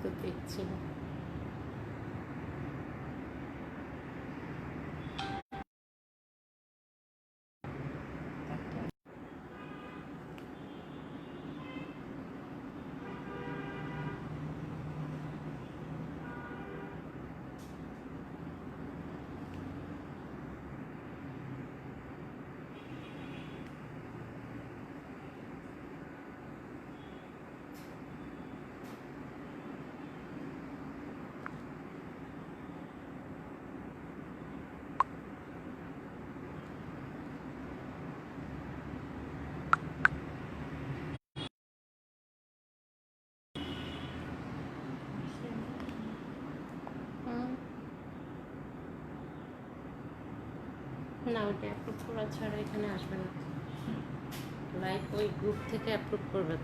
তো দেখছি না। না, ওটা অ্যাপ্রুভ করা ছাড়া এখানে আসবে না। লাইভ ওই গ্রুপ থেকে অ্যাপ্রুভ করবে,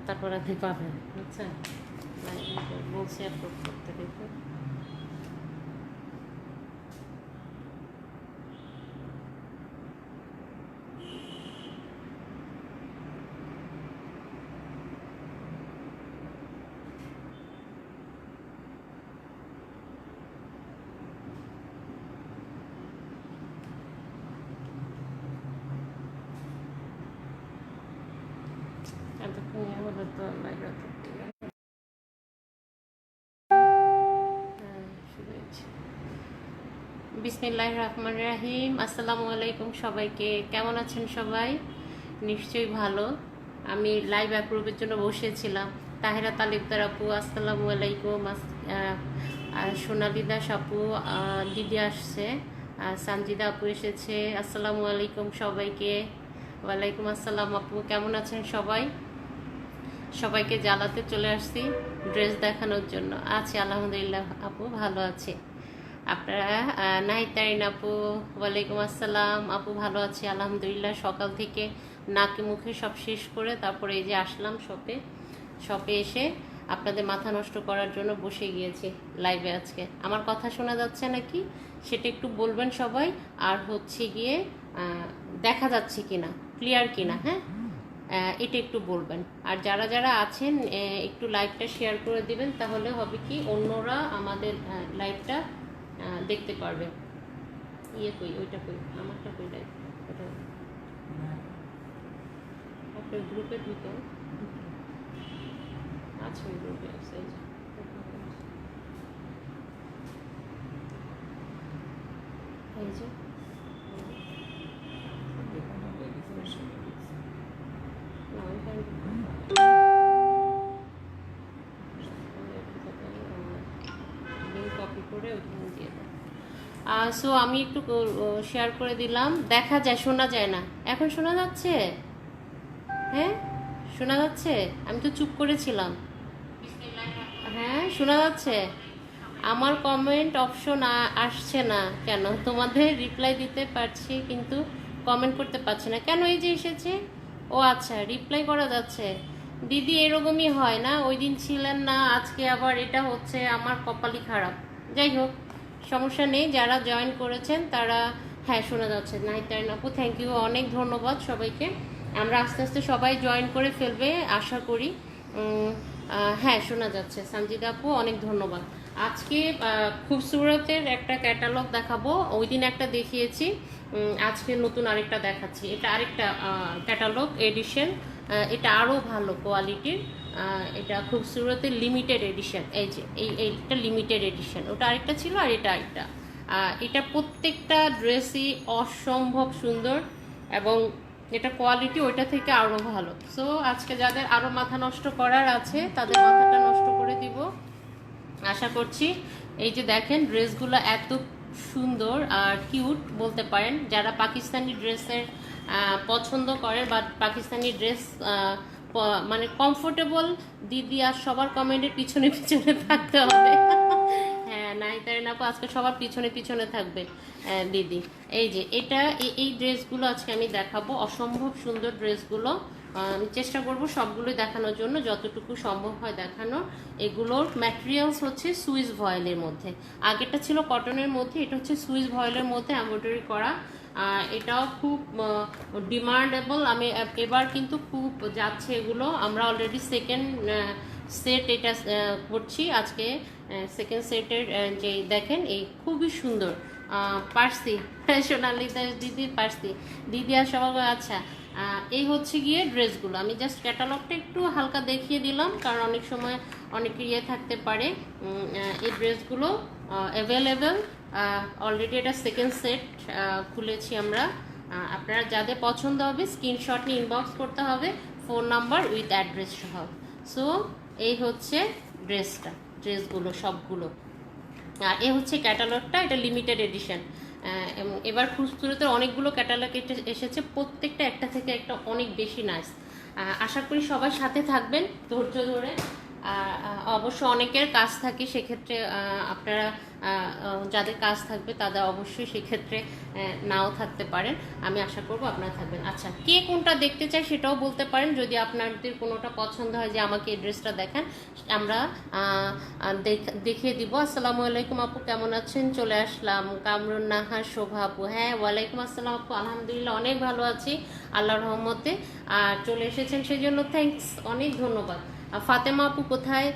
তারপর আপনি পাবেন, বুঝছেন? লাইভ বলছে অ্যাপ্রুভ করতে দেখুন। এতক্ষণ হলো তো লাইভ বিসমিল্লাহির রহমানির রহিম। আসসালামু আলাইকুম সবাইকে। কেমন আছেন সবাই? নিশ্চয়ই ভালো। আমি লাইভ অ্যাপ্রুভের জন্য বসেছিলাম। তাহেরা তালিবদার আপু আসসালামু আলাইকুম। আর সোনালি দাস আপু, দিদি আসছে, সানজিদা আপু এসেছে। আসসালামু আলাইকুম সবাইকে। ওয়ালাইকুম আসসালাম আপু, কেমন আছেন সবাই? সবাইকে জ্বালাতে চলে আসছি ড্রেস দেখানোর জন্য। আছি আলহামদুলিল্লাহ আপু, ভালো আছে। আপনারা? নাহিতারিন আপু ওয়ালাইকুম আসসালাম আপু, ভালো আছি আলহামদুলিল্লাহ। সকাল থেকে নাকে মুখে সব শেষ করে তারপরে এই যে আসলাম শপে এসে আপনাদের মাথা নষ্ট করার জন্য বসে গিয়েছি লাইভে। আজকে আমার কথা শোনা যাচ্ছে নাকি সেটা একটু বলবেন সবাই। আর হচ্ছে গিয়ে দেখা যাচ্ছে কিনা, ক্লিয়ার কিনা, হ্যাঁ এটা একটু বলবেন। আর যারা যারা আছেন একটু লাইভটা শেয়ার করে দিবেন, তাহলে হবে কি অন্যরা আমাদের লাইভটা দেখতে পারবে। ওইটা কই, আমারটা কই লাইভ, ওটা আপনার গ্রুপের ভিতর আছে, ওই গ্রুপে আছে। এই যে কপি করে ওইখানে দিয়ে দেয়। সো আমি একটু শেয়ার করে দিলাম। দেখা যায়, শোনা যায় না। এখন শোনা যাচ্ছে? হ্যাঁ শোনা যাচ্ছে। আমি তো চুপ করেছিলাম। হ্যাঁ শোনা যাচ্ছে। আমার কমেন্ট অপশন আসছে না কেন? তোমাদের রিপ্লাই দিতে পারছি কিন্তু কমেন্ট করতে পারছি না কেন? এই যে এসেছে। ও আচ্ছা, রিপ্লাই করা যাচ্ছে। দিদি এরকমই হয় না, ওই দিন ছিলেন না, আজকে আবার এটা হচ্ছে। আমার কপালই খারাপ। যাই হোক, সমস্যা নেই। যারা জয়েন করেছেন তারা, হ্যাঁ শোনা যাচ্ছে। নাহিতারিন আপু থ্যাংক ইউ, অনেক ধন্যবাদ সবাইকে। আমরা আস্তে আস্তে সবাই জয়েন করে ফেলবে আশা করি। হ্যাঁ শোনা যাচ্ছে। সানজিদা আপু অনেক ধন্যবাদ। আজকে খুবসুরতের একটা ক্যাটালগ দেখাবো। ওই দিন একটা দেখিয়েছি, আজকে নতুন আরেকটা দেখাচ্ছি। এটা আরেকটা ক্যাটালগ এডিশন। এটা আরও ভালো কোয়ালিটির। এটা খুবসুরতের লিমিটেড এডিশন। এই যে এইটা লিমিটেড এডিশন। ওটা আরেকটা ছিল আর এটা আরেকটা। এটা প্রত্যেকটা ড্রেসই অসম্ভব সুন্দর এবং এটা কোয়ালিটি ওইটা থেকে আরও ভালো। সো আজকে যাদের আরও মাথা নষ্ট করার আছে তাদের মাথাটা নষ্ট করে দিব আশা করছি। এই যে দেখেন ড্রেসগুলো এত সুন্দর আর কিউট বলতে পারেন। যারা পাকিস্তানি ড্রেসের পছন্দ করেন বা পাকিস্তানি ড্রেস মানে কমফোর্টেবল, দিদি আর সবার কমেন্টের পিছনে পিছনে থাকতে হবে। হ্যাঁ নাহিতারিন আপু আজকে সবার পিছনে পিছনে থাকবে দিদি। এই যে এটা, এই ড্রেসগুলো আজকে আমি দেখাবো। অসম্ভব সুন্দর ড্রেসগুলো। আমি চেষ্টা করব সবগুলোই দেখানোর জন্য, যতটুকু সম্ভব হয় দেখানো। এগুলোর ম্যাটেরিয়ালস হচ্ছে সুইস ভয়েলের মধ্যে। আগেরটা ছিল কটনের মধ্যে, এটা হচ্ছে সুইস ভয়েলের মধ্যে এমব্রয়ডারি করা। এটাও খুব ডিমান্ডেবল। আমি এবার কিন্তু খুব যাচ্ছে এগুলো। আমরা অলরেডি সেকেন্ড সেট এটা করছি আজকে। সেকেন্ড সেটের যে দেখেন এই খুবই সুন্দর পারছি। সোনালি দাস দিদি পারছি, দিদি আর সবাই। আচ্ছা, এই হচ্ছে গিয়ে ড্রেসগুলো। আমি জাস্ট ক্যাটালগটা একটু হালকা দেখিয়ে দিলাম, কারণ অনেক সময় অনেক ইয়ে থাকতে পারে। এই ড্রেসগুলো অ্যাভেলেবেল অলরেডি। এটা সেকেন্ড সেট খুলেছি আমরা। আপনারা যাদের পছন্দ হবে স্ক্রিনশট নিয়ে ইনবক্স করতে হবে, ফোন নাম্বার উইথ অ্যাড্রেস সহ। সো এই হচ্ছে ড্রেসগুলো সবগুলো। আর এ হচ্ছে ক্যাটালগটা, এটা লিমিটেড এডিশন। এবার খুচরোতে অনেকগুলো ক্যাটালগ এসেছে, প্রত্যেকটা একটা থেকে একটা অনেক বেশি নাইস। আশা করি সবাই সাথে থাকবেন ধৈর্য ধরে। অবশ্য অনেকের কাজ থাকে, সেক্ষেত্রে আপনারা যাদের কাজ থাকবে তাদের অবশ্যই সেক্ষেত্রে নাও থাকতে পারেন। আমি আশা করব আপনারা থাকবেন। আচ্ছা, কে কোনটা দেখতে চায় সেটাও বলতে পারেন। যদি আপনাদের কোনোটা পছন্দ হয় যে আমাকে এই ড্রেসটা দেখান, আমরা দেখিয়ে দিব। আসসালামু আলাইকুম আপু, কেমন আছেন? চলে আসলাম। কামরুন নাহার, শোভা আপু, হ্যাঁ ওয়ালাইকুম আসসালাম আপু, আলহামদুলিল্লাহ অনেক ভালো আছি আল্লাহর রহমতে। আর চলে এসেছেন সেই জন্য থ্যাঙ্কস, অনেক ধন্যবাদ। ফাতেমা আপু কোথায়?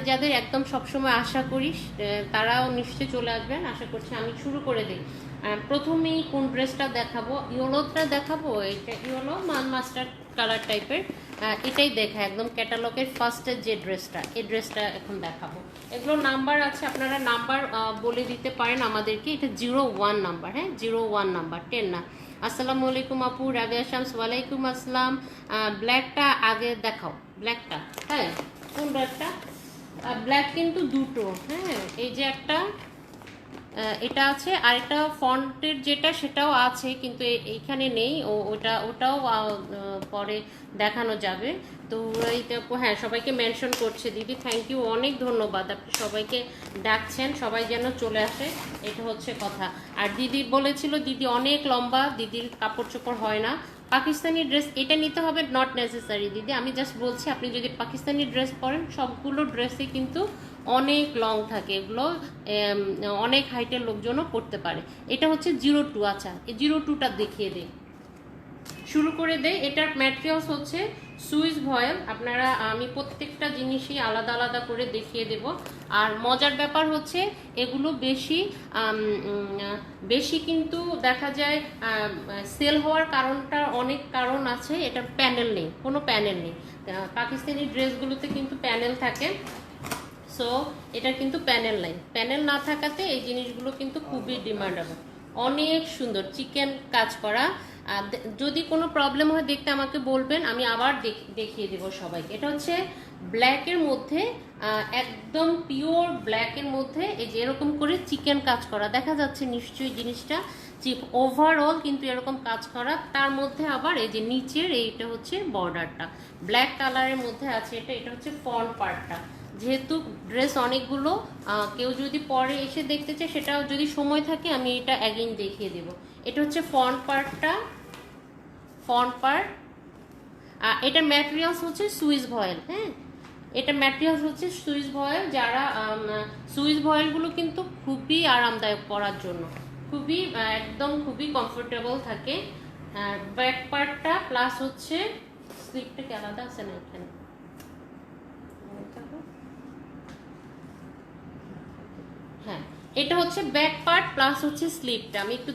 যাদের একদম সবসময় আশা করি তারাও নিশ্চয়ই চলে আসবেন, আশা করছি। আমি শুরু করে দিই। প্রথমেই কোন ড্রেসটা দেখাবো? ইয়েলোটা দেখাবো। এটা ইয়েলো মাস্টার কালার টাইপের, এটাই দেখা একদম ক্যাটালগের ফার্স্টের যে ড্রেসটা, এই ড্রেসটা এখন দেখাবো। এগুলো নাম্বার আছে, আপনারা নাম্বার বলে দিতে পারেন আমাদেরকে। এটা 01 নাম্বার, হ্যাঁ 01 নাম্বার, 10 না। আসসালামু আলাইকুম আপু, রাবিয়া শামস, ওয়ালাইকুম আসসালাম। ব্ল্যাকটা আগে দেখাও, ব্ল্যাকটা। হ্যাঁ, কোন ব্ল্যাকটা? ব্ল্যাক কিন্তু দুটো, হ্যাঁ এই যে একটা এটা আছে, আর একটা ফন্টের যেটা সেটাও আছে, কিন্তু এইখানে নেই। ওটাও পরে দেখানো যাবে। তো এইটা, হ্যাঁ সবাইকে মেনশন করছে দিদি, থ্যাংক ইউ, অনেক ধন্যবাদ। আপনি সবাইকে ডাকছেন, সবাই যেন চলে আসে, এটা হচ্ছে কথা। আর দিদি বলেছিল দিদি অনেক লম্বা, দিদির কাপড় চোপড় হয় না। পাকিস্তানি ড্রেস এটা নিতে হবে, নট নেসেসারি দিদি, আমি জাস্ট বলছি আপনি যদি পাকিস্তানি ড্রেস পরেন, সবগুলো ড্রেসই কিন্তু অনেক লং থাকে, এগুলো অনেক হাইটের লোকজনও পড়তে পারে। এটা হচ্ছে 02। আচ্ছা, এই 02টা দেখিয়ে দিই, শুরু করে দেয়। এটার ম্যাটেরিয়ালস হচ্ছে সুইস ভয়েল। আপনারা, আমি প্রত্যেকটা জিনিসই আলাদা আলাদা করে দেখিয়ে দেব। আর মজার ব্যাপার হচ্ছে এগুলো বেশি কিন্তু দেখা যায় সেল হওয়ার কারণটা, অনেক কারণ আছে। এটা প্যানেল নেই, কোনো প্যানেল নেই। পাকিস্তানি ড্রেসগুলোতে কিন্তু প্যানেল থাকে, সো এটা কিন্তু প্যানেল নাই। প্যানেল না থাকাতে এই জিনিসগুলো কিন্তু খুবই ডিমান্ডেবল, অনেক সুন্দর চিকেন কাজ করা। যদি কোনো প্রবলেম হয় দেখতে আমাকে বলবেন, আমি আবার দেখিয়ে দেবো সবাইকে। এটা হচ্ছে ব্ল্যাকের মধ্যে, একদম পিওর ব্ল্যাকের মধ্যে এই যে এরকম করে চিকেন কাজ করা, দেখা যাচ্ছে নিশ্চয়ই জিনিসটা। চিপ ওভারঅল কিন্তু এরকম কাজ করা, তার মধ্যে আবার এই যে নিচের এইটা হচ্ছে বর্ডারটা ব্ল্যাক কালারের মধ্যে আছে। এটা হচ্ছে ফ্রন্ট পার্টটা। যেহেতু ড্রেস অনেকগুলো, কেউ যদি পরে এসে দেখতে চায়, সেটাও যদি সময় থাকে আমি এটা অ্যাগেইন দেখিয়ে দেব। এটা হচ্ছে ফ্রন্ট পার্টটা, ফ্রন্ট পার্ট। এটা ম্যাটেরিয়ালস হচ্ছে সুইস ভয়েল, হ্যাঁ এটা ম্যাটেরিয়ালস হচ্ছে সুইস ভয়েল। যারা সুইস ভয়েলগুলো কিন্তু খুবই আরামদায়ক পরার জন্য, খুবই একদম খুবই কমফোর্টেবল থাকে। আর ব্যাক পার্টটা প্লাস হচ্ছে স্লিপটা কি আলাদা আছে না এখানে? হ্যাঁ, এটা হচ্ছে ব্যাক পার্ট প্লাস হচ্ছে স্লিপটা। আমি একটু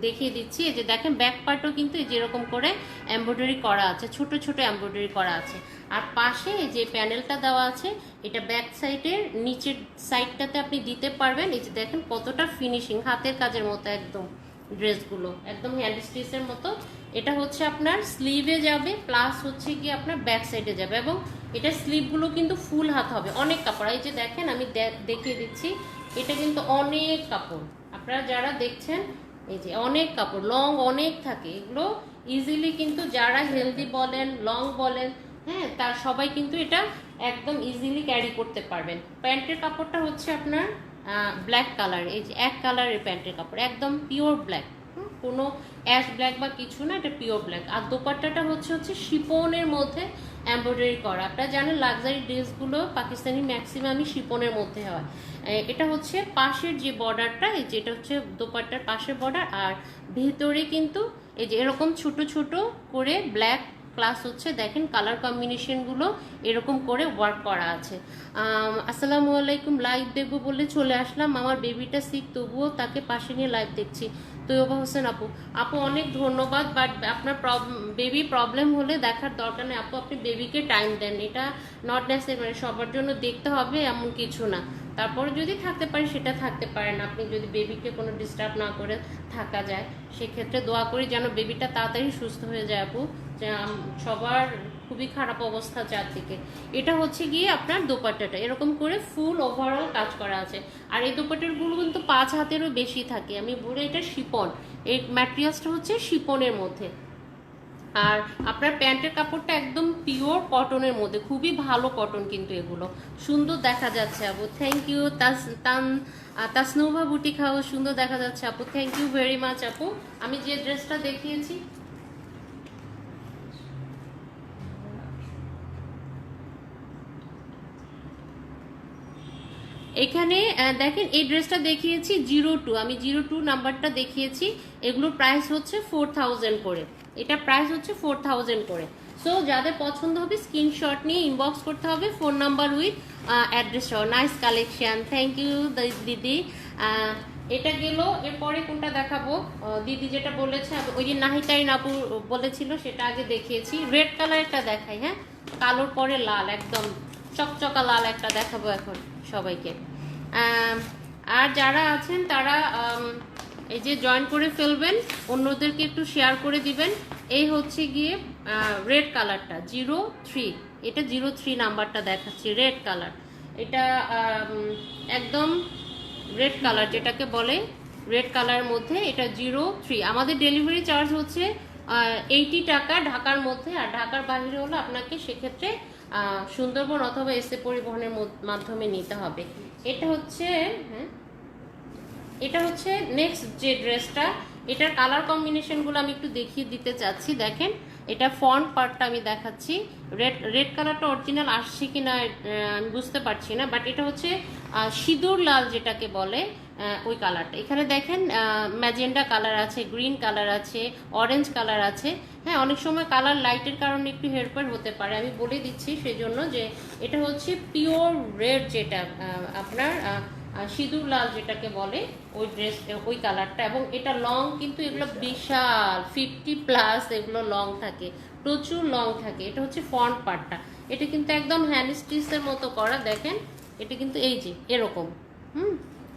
দেখিয়ে দিচ্ছি। এই যে দেখেন ব্যাক পার্টও কিন্তু এই যেরকম করে এমব্রয়ডারি করা আছে, ছোট ছোট এমব্রয়ডারি করা আছে। আর পাশে যে প্যানেলটা দেওয়া আছে, এটা ব্যাক সাইডের নিচের সাইডটাতে আপনি দিতে পারবেন। এই যে দেখেন কতটা ফিনিশিং, হাতের কাজের মতো একদম ড্রেসগুলো, একদম হ্যান্ড স্টিচের মতো। এটা হচ্ছে আপনার স্লিভে যাবে, প্লাস হচ্ছে কি আপনার ব্যাক সাইডে যাবে, এবং এটা স্লিভগুলো কিন্তু ফুল হাত হবে, অনেক কাপড়। এই যে দেখেন আমি দেখিয়ে দিচ্ছি, এটা কিন্তু অনেক কাপড়। আপনারা যারা দেখছেন, এই যে অনেক কাপড়, লং অনেক থাকে। এগুলো ইজিলি কিন্তু যারা হেলদি বলেন, লং বলেন, হ্যাঁ তার সবাই কিন্তু এটা একদম ইজিলি ক্যারি করতে পারবেন। প্যান্টের কাপড়টা হচ্ছে আপনার ব্ল্যাক কালার, এই যে এক কালারের প্যান্টের কাপড়, একদম পিওর ব্ল্যাক। কোনো অ্যাশ ব্ল্যাক বা কিছু না, এটা পিওর ব্ল্যাক। আর দোপাট্টাটা হচ্ছে শিপনের মধ্যে এমব্রয়ডারি করা। আপনারা জানেন লাক্সারি ড্রেসগুলো পাকিস্তানি ম্যাক্সিমামই শিপনের মধ্যে হয়। এটা হচ্ছে পাশের যে বর্ডারটা, এই যে এটা হচ্ছে দোপাট্টার পাশের বর্ডার, আর ভিতরে কিন্তু এই যে এরকম ছোট ছোট করে ব্ল্যাক প্লাস হচ্ছে দেখেন কালার কম্বিনেশনগুলো এরকম করে ওয়ার্ক করা আছে। আসসালামু আলাইকুম, লাইভ দেখবো বলে চলে আসলাম। আমার বেবিটা সিক, তবুও তাকে পাশে নিয়ে লাইভ দেখছি। তৈয়বা হোসেন আপু, অনেক ধন্যবাদ। বাট আপনার বেবি প্রবলেম হলে দেখার দরকার নেই আপু, আপনি বেবিকে টাইম দেন। এটা নট নেসেসারি, মানে সবার জন্য দেখতে হবে এমন কিছু না। তারপরে যদি থাকতে পারে সেটা থাকতে পারেন আপনি, যদি বেবিকে কোনো ডিস্টার্ব না করে থাকা যায়। সেক্ষেত্রে দোয়া করি যেন বেবিটা তাড়াতাড়ি সুস্থ হয়ে যায় আপু। সবার খুবই খারাপ অবস্থা চারদিকে। এটা হচ্ছে গিয়ে আপনার দোপাট্টাটা এরকম করে ফুল ওভারঅল কাজ করা আছে। আর এই দোপাট্টাগুলো কিন্তু 5 হাতেরও বেশি থাকে। আমি বলি এটা শিপন, এই ম্যাটেরিয়ালসটা হচ্ছে শিপনের মধ্যে। আর আপনার প্যান্টের কাপড়টা একদম পিওর কটনের মধ্যে, খুবই ভালো কটন, কিন্তু এগুলো সুন্দর দেখা যাচ্ছে আপু। Thank you. Tasnuva boutique house, সুন্দর দেখা যাচ্ছে আপু, থ্যাংক ইউ ভেরি মাচ আপু। আমি যে ড্রেসটা দেখিয়েছি এখানে দেখেন, এই ড্রেসটা দেখিয়েছি 02, আমি 02 নাম্বারটা দেখিয়েছি। এগুলোর প্রাইস হচ্ছে 4000 করে, এটা প্রাইস হচ্ছে 4000 করে। সো যাদের পছন্দ হবে স্ক্রিনশট নিয়ে ইনবক্স করতে হবে, ফোন নাম্বার উইথ অ্যাড্রেস সহ। নাইস কালেকশন, থ্যাংক ইউ দিদি। এটা গেল, এরপরে কোনটা দেখাবো দিদি যেটা বলেছে, ওই যে নাহিতারিন আপু বলেছিল সেটা আগে দেখিয়েছি। রেড কালারটা দেখাই, হ্যাঁ, কালোর পরে লাল, একদম চকচকা লাল একটা দেখাবো এখন সবাইকে। আর যারা আছেন তারা এই যে জয়েন করে ফেলবেন, অন্যদেরকে একটু শেয়ার করে দিবেন। এই হচ্ছে গিয়ে রেড কালারটা 03, এটা 03 নাম্বারটা দেখাচ্ছি, রেড কালার। এটা একদম রেড কালার যেটাকে বলে, রেড কালার মধ্যে এটা 03। আমাদের ডেলিভারি চার্জ হচ্ছে 80 টাকা ঢাকার মধ্যে, আর ঢাকার বাইরে হলে আপনাকে সেক্ষেত্রে সুন্দরবন অথবা এসএ পরিবহনের মাধ্যমে নিতে হবে। এটা হচ্ছে এটা হচ্ছে নেক্সট যে ড্রেসটা, এটার কালার কম্বিনেশনগুলো আমি একটু দেখিয়ে দিতে চাচ্ছি। দেখেন, এটা ফ্রন্ট পার্টটা আমি দেখাচ্ছি। রেড কালারটা অরিজিনাল আসছে কিনা আমি বুঝতে পারছি না, বাট এটা হচ্ছে সিঁদুর লাল যেটাকে বলে, ওই কালারটা। এখানে দেখেন ম্যাজেন্ডা কালার আছে, গ্রিন কালার আছে, অরেঞ্জ কালার আছে। হ্যাঁ, অনেক সময় কালার লাইটের কারণে একটু হেরফের হতে পারে, আমি বলে দিচ্ছি সেজন্য যে এটা হচ্ছে পিওর রেড, যেটা আপনার সিঁদুর লাল যেটাকে বলে, ওই ড্রেস, ওই কালারটা। এবং এটা লং, কিন্তু এগুলো বিশাল 50+ এগুলো লং থাকে, প্রচুর লং থাকে। এটা হচ্ছে ফ্রন্ট পার্টটা, এটা কিন্তু একদম হ্যান্ড স্টিচের মতো করা। দেখেন এটা কিন্তু এই যে এরকম,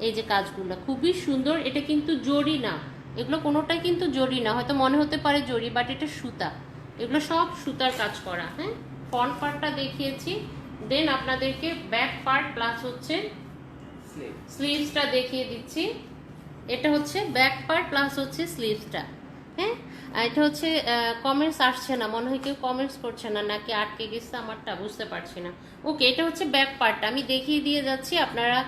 এই যে কাজগুলো খুবই সুন্দর। এটা কিন্তু জরি না, এগুলো কোনোটাই কিন্তু জরি না, হয়তো মনে হতে পারে জরি, বাট এটা সুতা, এগুলো সব সুতার কাজ করা। হ্যাঁ, ফ্রন্ট পার্টটা দেখিয়েছি, দেন আপনাদেরকে ব্যাক পার্ট প্লাস হচ্ছে স্লিভসটা দেখিয়ে দিচ্ছি। এটা হচ্ছে ব্যাক পার্ট প্লাস হচ্ছে স্লিভসটা। হ্যাঁ, এটা হচ্ছে কমেন্টস আসছে না, মনে হয় কেউ কমেন্টস করছে না, নাকি আটকে গেছে আমারটা, বুঝতে পারছি না। ওকে, এটা হচ্ছে ব্যাক পার্টটা, আমি দেখিয়ে দিয়ে যাচ্ছি, আপনারা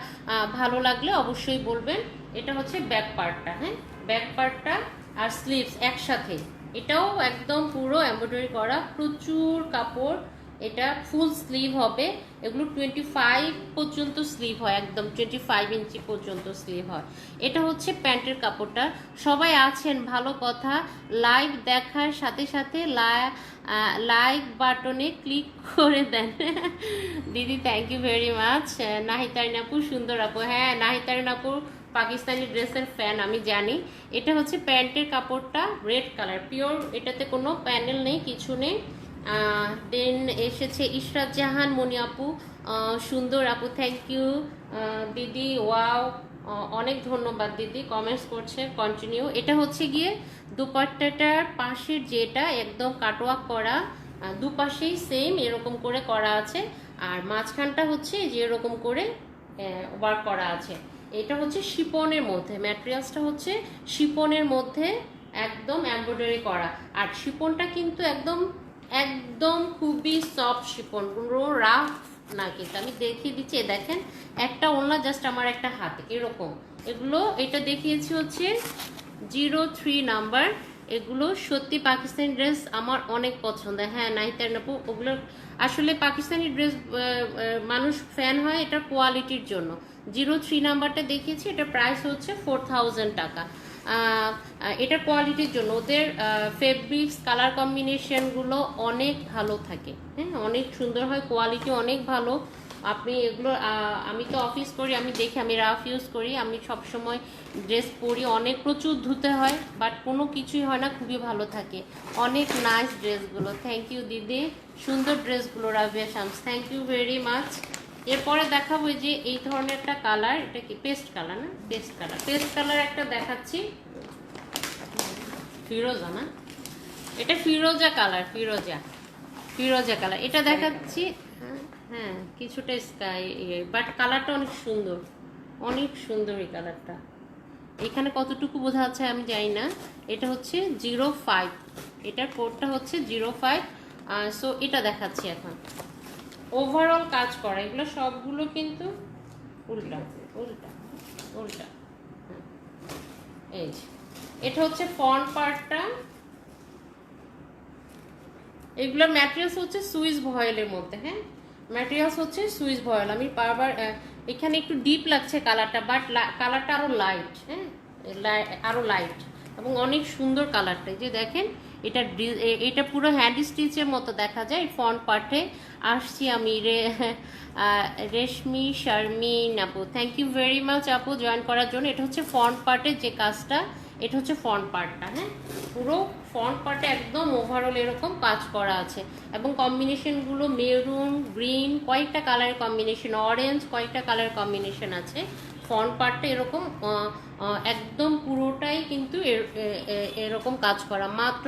ভালো লাগলে অবশ্যই বলবেন। এটা হচ্ছে ব্যাক পার্টটা, হ্যাঁ, ব্যাক পার্টটা আর স্লিভস একসাথে। এটাও একদম পুরো এমব্রয়ডারি করা, প্রচুর কাপড়। এটা ফুল স্লিভ হবে, এগুলো 25 পর্যন্ত স্লিভ হয়, একদম 25 ইঞ্চি পর্যন্ত স্লিভ হয়। এটা হচ্ছে প্যান্টের কাপড়টা। সবাই আছেন, ভালো কথা। লাইভ দেখার সাথে সাথে লাইক বাটনে ক্লিক করে দেন দিদি, থ্যাংক ইউ ভেরি মাচ। নাহিতারিন আপু, সুন্দর আপু, হ্যাঁ নাহিতারিন আপু পাকিস্তানি ড্রেসের ফ্যান, আমি জানি। এটা হচ্ছে প্যান্টের কাপড়টা, রেড কালার পিওর, এটাতে কোনো প্যানেল নেই, কিছু নেই। দেন এসেছে ইশরাত জাহান মনি আপু, সুন্দর আপু, থ্যাংক ইউ দিদি, ওয়াও, অনেক ধন্যবাদ দিদি, কমেন্টস করছে, কন্টিনিউ। এটা হচ্ছে গিয়ে দুপাট্টাটার পাশের যেটা একদম কাটওয়ার্ক করা, দুপাশেই সেম এরকম করে করা আছে, আর মাঝখানটা হচ্ছে যে এরকম করে ওয়ার্ক করা আছে। এটা হচ্ছে শিপনের মধ্যে, ম্যাটেরিয়ালসটা হচ্ছে শিপনের মধ্যে একদম এমব্রয়ডারি করা। আর শিপনটা কিন্তু একদম একদম খুবই সফট শিপন, পুরো রাফ না, কিন্তু আমি দেখিয়ে দিচ্ছি। দেখেন, একটা ওড়না জাস্ট আমার একটা হাত এরকম, এগুলো এটা দেখিয়েছি হচ্ছে 03 নাম্বার। এগুলো সত্যি পাকিস্তানি ড্রেস আমার অনেক পছন্দ। হ্যাঁ নাহিতার আপু, ওগুলো আসলে পাকিস্তানি ড্রেস মানুষ ফ্যান হয় এটা কোয়ালিটির জন্য। 03 নাম্বারটা দেখিয়েছি, এটা প্রাইস হচ্ছে 4000 টাকা। এটা কোয়ালিটির জন্য, ওদের ফেব্রিক্স কালার কম্বিনেশনগুলো অনেক ভালো থাকে, হ্যাঁ অনেক সুন্দর হয়, কোয়ালিটি অনেক ভালো। আপনি এগুলো আমি তো অফিস করি, আমি দেখি, আমি রাফ ইউজ করি, আমি সবসময় ড্রেস পরি, অনেক প্রচুর ধুতে হয় বাট কোনো কিছুই হয় না, খুবই ভালো থাকে, অনেক নাইস ড্রেসগুলো। থ্যাংক ইউ দিদি, সুন্দর ড্রেসগুলো Rabiya Shams, thank you very much. এরপরে দেখাবো যে এই ধরনের একটা কালার, এটা কি পেস্ট কালার না, পেস্ট কালার একটা দেখাচ্ছি, ফিরোজা না, এটা ফিরোজা কালার, ফিরোজা কালার এটা দেখাচ্ছি। হ্যাঁ কিছুটা স্কাই, বাট কালারটা অনেক সুন্দর এই কালারটা। এখানে কতটুকু বোঝা যাচ্ছে আমি জানি না। এটা হচ্ছে 05, এটার কোডটা হচ্ছে 05। সো এটা দেখাচ্ছি এখন, ওভারঅল কাজ করা, এগুলো সবগুলো কিন্তু উল্টা উল্টা উল্টা। এই যে এটা হচ্ছে ফ্রন্ট পার্টটা, এগুলোর ম্যাটেরিয়ালস হচ্ছে সুইস ভয়েলের মধ্যে, হ্যাঁ ম্যাটেরিয়ালস হচ্ছে সুইস ভয়েল। আমি বারবার এখানে একটু ডিপ লাগছে কালারটা, বাট কালারটা আরো লাইট, হ্যাঁ আরো লাইট এবং অনেক সুন্দর কালারটা। যে দেখেন এটা পুরো হ্যান্ড স্টিচের মতো দেখা যায়। ফ্রন্ট পার্টে আসছি আমি রেশমি শারমিন আপু, থ্যাংক ইউ ভেরি মাচ আপু জয়েন করার জন্য। এটা হচ্ছে ফ্রন্ট পার্টের যে কাজটা, এটা হচ্ছে ফ্রন্ট পার্টটা, হ্যাঁ পুরো ফ্রন্ট পার্টে একদম ওভারঅল এরকম কাজ করা আছে এবং কম্বিনেশনগুলো মেরুন, গ্রিন, কয়েকটা কালারের কম্বিনেশন, অরেঞ্জ, কয়েকটা কালারের কম্বিনেশন আছে। ফ্রন্ট পার্টটা এরকম একদম পুরোটাই কিন্তু এরকম কাজ করা। মাত্র